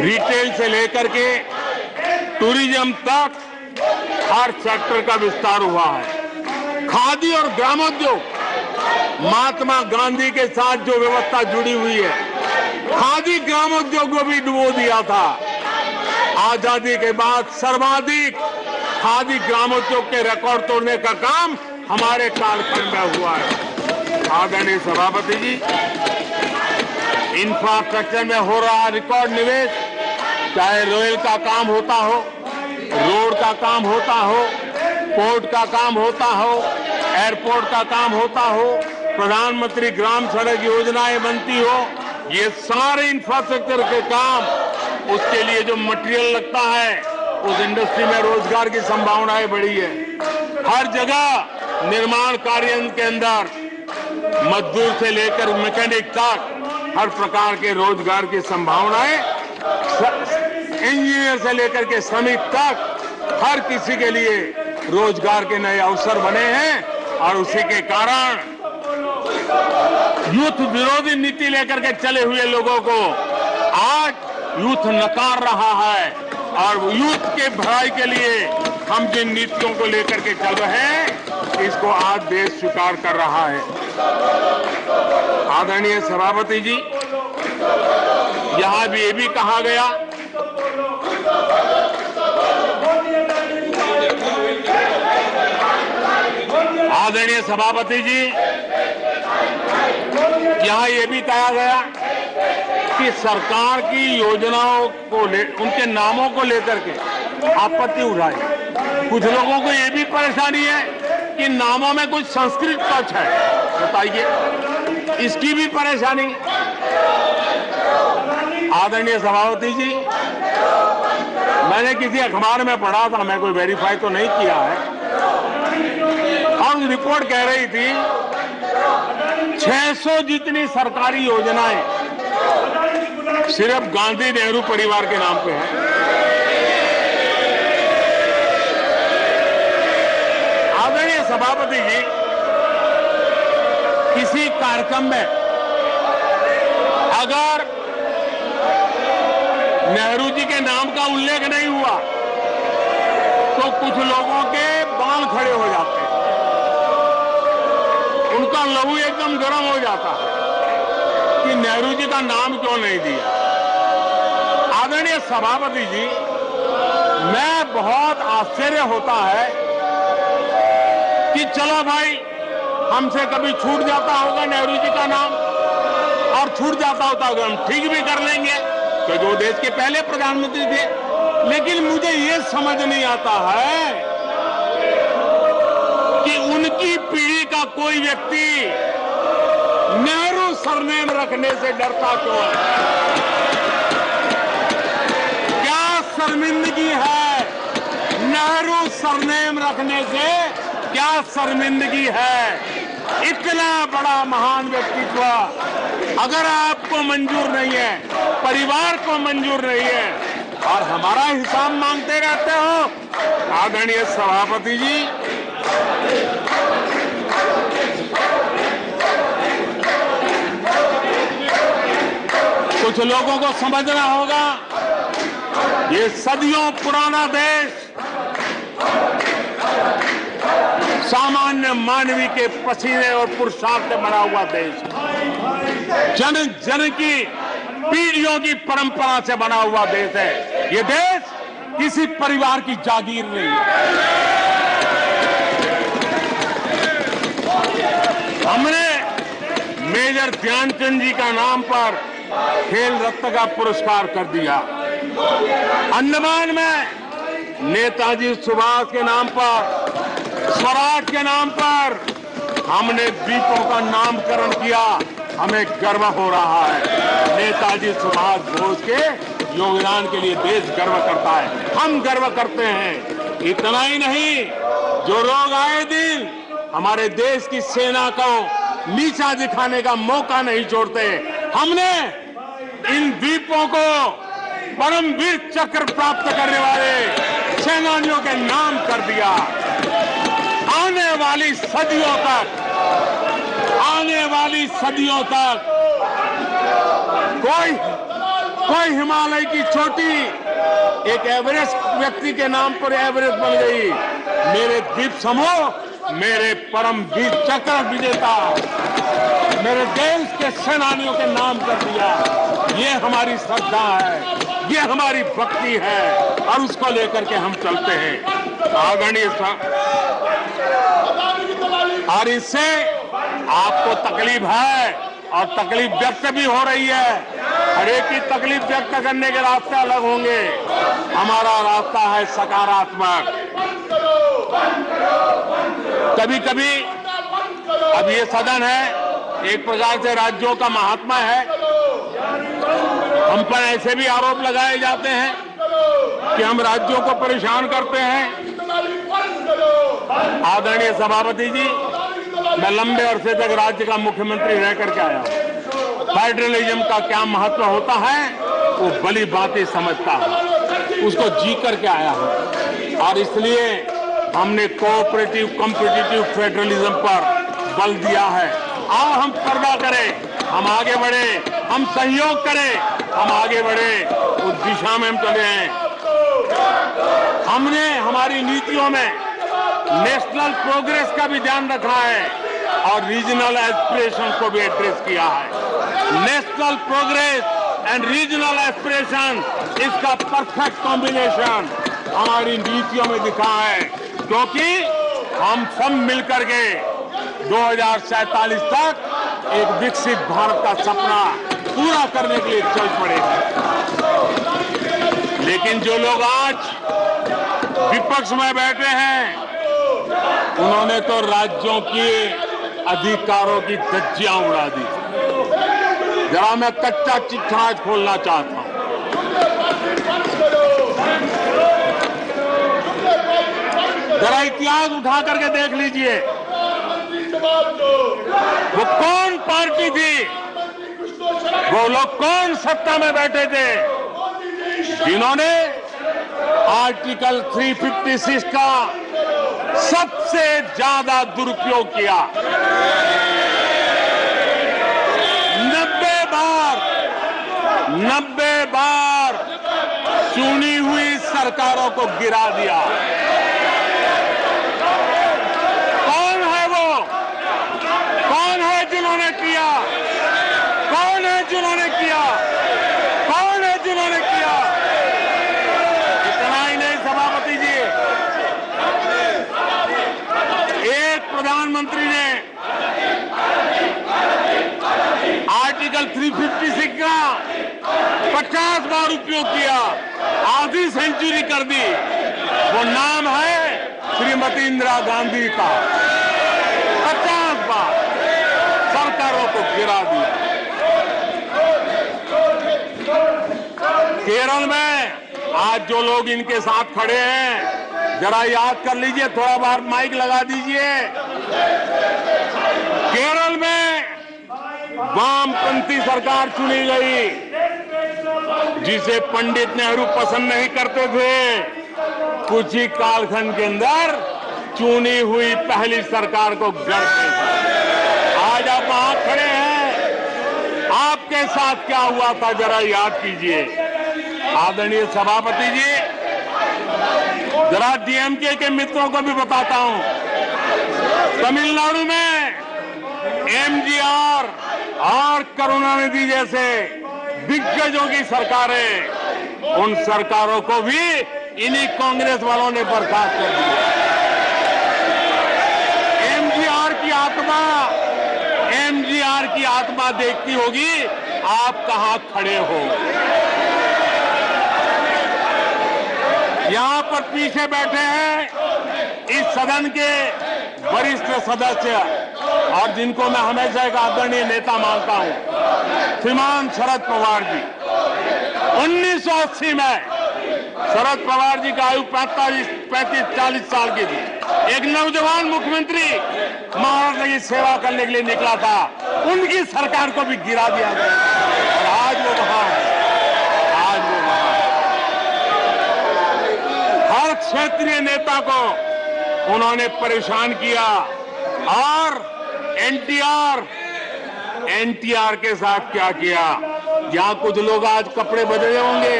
रिटेल से लेकर के टूरिज्म तक हर सेक्टर का विस्तार हुआ है। खादी और ग्रामोद्योग, महात्मा गांधी के साथ जो व्यवस्था जुड़ी हुई है, खादी ग्रामोद्योग को भी डुबो दिया था। आजादी के बाद सर्वाधिक खादी ग्रामोद्योग के रिकॉर्ड तोड़ने का काम हमारे कालखंड में हुआ है। आदरणीय सभापति जी, इंफ्रास्ट्रक्चर में हो रहा रिकॉर्ड निवेश, चाहे रेल का काम होता हो, रोड का काम होता हो, पोर्ट का काम होता हो, एयरपोर्ट का काम होता हो, प्रधानमंत्री ग्राम सड़क योजनाएं बनती हो, ये सारे इंफ्रास्ट्रक्चर के काम, उसके लिए जो मटेरियल लगता है, उस इंडस्ट्री में रोजगार की संभावनाएं बढ़ी है। हर जगह निर्माण कार्य के अंदर मजदूर से लेकर मैकेनिक तक हर प्रकार के रोजगार की संभावनाएं, इंजीनियर से लेकर के श्रमिक तक हर किसी के लिए रोजगार के नए अवसर बने हैं। और उसी के कारण यूथ विरोधी नीति लेकर के चले हुए लोगों को आज यूथ नकार रहा है और यूथ के भलाई के लिए हम जिन नीतियों को लेकर के चल रहे हैं, इसको आज देश स्वीकार कर रहा है। आदरणीय सभापति जी, यहां भी ये भी कहा गया आदरणीय सभापति जी, यहां ये भी कहा गया कि सरकार की योजनाओं को उनके नामों को लेकर के आपत्ति उठाई। कुछ लोगों को यह भी परेशानी है कि नामों में कुछ संस्कृत टच है। बताइए, इसकी भी परेशानी। आदरणीय सभापति जी, मैंने किसी अखबार में पढ़ा था, मैं कोई वेरीफाई तो नहीं किया है, और रिपोर्ट कह रही थी 600 जितनी सरकारी योजनाएं सिर्फ गांधी नेहरू परिवार के नाम पे है। आदरणीय सभापति जी, किसी कार्यक्रम में अगर नेहरू जी के नाम का उल्लेख नहीं हुआ तो कुछ लोगों के बाल खड़े हो जाते हैं, उनका लहू एकदम गर्म हो जाता है कि नेहरू जी का नाम क्यों नहीं दिया। आदरणीय सभापति जी, मैं बहुत आश्चर्य होता है कि चलो भाई, हमसे कभी छूट जाता होगा नेहरू जी का नाम, और छूट जाता होता होगा हम ठीक भी कर लेंगे क्योंकि वो देश के पहले प्रधानमंत्री थे। लेकिन मुझे ये समझ नहीं आता है कि उनकी पीढ़ी का कोई व्यक्ति नेहरू सरनेम रखने से डरता क्यों है। क्या शर्मिंदगी है नेहरू सरनेम रखने से? क्या शर्मिंदगी है? इतना बड़ा महान व्यक्तित्व अगर आपको मंजूर नहीं है, परिवार को मंजूर नहीं है, और हमारा हिसाब मांगते रहते हो। आदरणीय सभापति जी, कुछ लोगों को समझना होगा, ये सदियों पुराना देश सामान्य मानवी के पसीने और पुरुषार्थ से बना हुआ देश, जन जन की पीढ़ियों की परंपरा से बना हुआ देश है। ये देश किसी परिवार की जागीर नहीं है। हमने मेजर ध्यानचंद जी का नाम पर खेल रत्न का पुरस्कार कर दिया। अंडमान में नेताजी सुभाष के नाम पर, स्वराज के नाम पर हमने द्वीपों का नामकरण किया। हमें गर्व हो रहा है। नेताजी सुभाष बोस के योगदान के लिए देश गर्व करता है, हम गर्व करते हैं। इतना ही नहीं, जो लोग आए दिन हमारे देश की सेना को नीचा दिखाने का मौका नहीं छोड़ते, हमने इन द्वीपों को परमवीर चक्र प्राप्त करने वाले सेनानियों के नाम कर दिया। आने वाली सदियों तक कोई हिमालय की चोटी एक एवरेस्ट व्यक्ति के नाम पर एवरेस्ट बन गई। मेरे द्वीप समूह मेरे परमवीर चक्र विजेता मेरे देश के सेनानियों के नाम कर दिया। ये हमारी श्रद्धा है, ये हमारी भक्ति है, और उसको लेकर के हम चलते हैं। आदरणीय और इससे आपको तकलीफ है और तकलीफ व्यक्त भी हो रही है। हर एक की तकलीफ व्यक्त करने के रास्ते अलग होंगे। हमारा रास्ता है सकारात्मक। कभी कभी अब ये सदन है, एक प्रकार से राज्यों का महात्मा है, हम पर ऐसे भी आरोप लगाए जाते हैं कि हम राज्यों को परेशान करते हैं। आदरणीय सभापति जी, मैं लंबे अरसे तक राज्य का मुख्यमंत्री रह करके आया हूं। फेडरलिज्म का क्या महत्व होता है वो भली भांति समझता हूं, उसको जी करके आया हूं, और इसलिए हमने कोऑपरेटिव कॉम्पिटिटिव फेडरलिज्म पर बल दिया है। आओ हम पर्दा करें, हम आगे बढ़े, हम सहयोग करें, हम आगे बढ़े, उस दिशा में हम चले हैं। हमने हमारी नीतियों में नेशनल प्रोग्रेस का भी ध्यान रखा है और रीजनल एस्पिरेशन को भी एड्रेस किया है। National progress and regional aspiration, इसका परफेक्ट कॉम्बिनेशन हमारी नीतियों में दिखा है, क्योंकि हम सब मिलकर के 2047 तक एक विकसित भारत का सपना पूरा करने के लिए चल पड़े। लेकिन जो लोग आज विपक्ष में बैठे हैं, उन्होंने तो राज्यों के अधिकारों की धज्जियां उड़ा दी। जरा मैं कच्चा चिट्ठा आज खोलना चाहता हूं। जरा इतिहास उठा करके देख लीजिए, वो कौन पार्टी थी, वो लोग कौन सत्ता में बैठे थे जिन्होंने आर्टिकल 356 का सबसे ज्यादा दुरुपयोग किया। 90 बार चुनी हुई सरकारों को गिरा दिया। कौन है वो? कौन है जिन्होंने किया? कौन है जिन्होंने किया? कौन है जिन्होंने किया? इतना ही नहीं सभापति जी, एक प्रधानमंत्री ने आर्टिकल 356 का 50 बार उपयोग किया, आधी सेंचुरी कर दी। वो नाम है श्रीमती इंदिरा गांधी का। 50 बार सरकारों को गिरा दिया। केरल में आज जो लोग इनके साथ खड़े हैं, जरा याद कर लीजिए, थोड़ा बार माइक लगा दीजिए। केरल में वामपंथी सरकार चुनी गई, जिसे पंडित नेहरू पसंद नहीं करते थे। कुछ ही कालखंड के अंदर चुनी हुई पहली सरकार को गढ़ते थे। आज आप वहां खड़े हैं, आपके साथ क्या हुआ था जरा याद कीजिए। आदरणीय सभापति जी, जरा डीएमके के मित्रों को भी बताता हूं, तमिलनाडु में एमजीआर और करुणानिधि जैसे दिग्गजों की सरकारें, उन सरकारों को भी इन्हीं कांग्रेस वालों ने बर्खास्त कर दिया। एमजीआर की आत्मा देखती होगी आप कहां खड़े हो। यहां पर पीछे बैठे हैं इस सदन के वरिष्ठ सदस्य, और जिनको मैं हमेशा एक आदरणीय नेता मानता हूं, श्रीमान शरद पवार जी। 1980 में शरद पवार जी का आयु 35-40 साल की थी। एक नौजवान मुख्यमंत्री महाराष्ट्र की सेवा करने के लिए निकला था, उनकी सरकार को भी गिरा दिया गया, और आज वो वहां है। आज वो वहां हर क्षेत्रीय नेता को उन्होंने परेशान किया। और एनटीआर के साथ क्या किया? यहां कुछ लोग आज कपड़े बदले होंगे,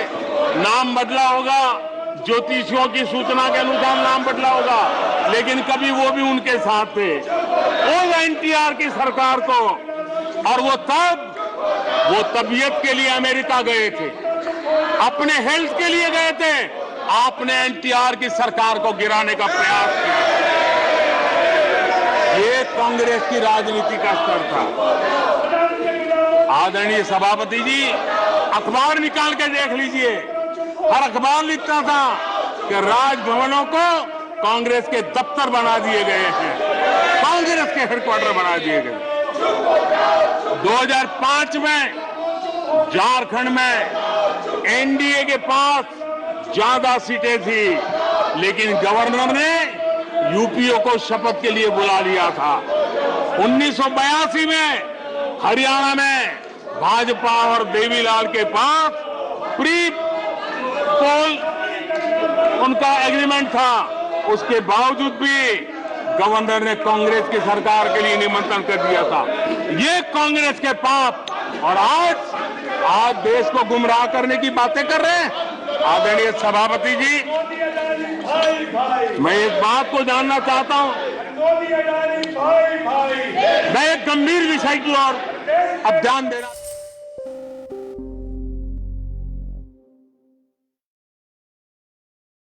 नाम बदला होगा, ज्योतिषियों की सूचना के अनुसार नाम बदला होगा, लेकिन कभी वो भी उनके साथ थे। वो एनटीआर की सरकार को, और वो तबीयत के लिए अमेरिका गए थे, अपने हेल्थ के लिए गए थे। आपने एनटीआर की सरकार को गिराने का प्रयास किया। ये कांग्रेस की राजनीति का स्तर था। आदरणीय सभापति जी, अखबार निकाल के देख लीजिए, हर अखबार लिखता था कि राजभवनों को कांग्रेस के दफ्तर बना दिए गए हैं, कांग्रेस के हेडक्वार्टर बना दिए गए। 2005 में झारखंड में एनडीए के पास ज्यादा सीटें थी, लेकिन गवर्नर ने यूपीओ को शपथ के लिए बुला लिया था। 1982 में हरियाणा में भाजपा और देवीलाल के पास प्री पोल उनका एग्रीमेंट था, उसके बावजूद भी गवर्नर ने कांग्रेस की सरकार के लिए निमंत्रण कर दिया था। ये कांग्रेस के पाप, और आज देश को गुमराह करने की बातें कर रहे हैं। आदरणीय सभापति जी, मैं एक बात को जानना चाहता हूं, मैं एक गंभीर विषय की ओर अब ध्यान देना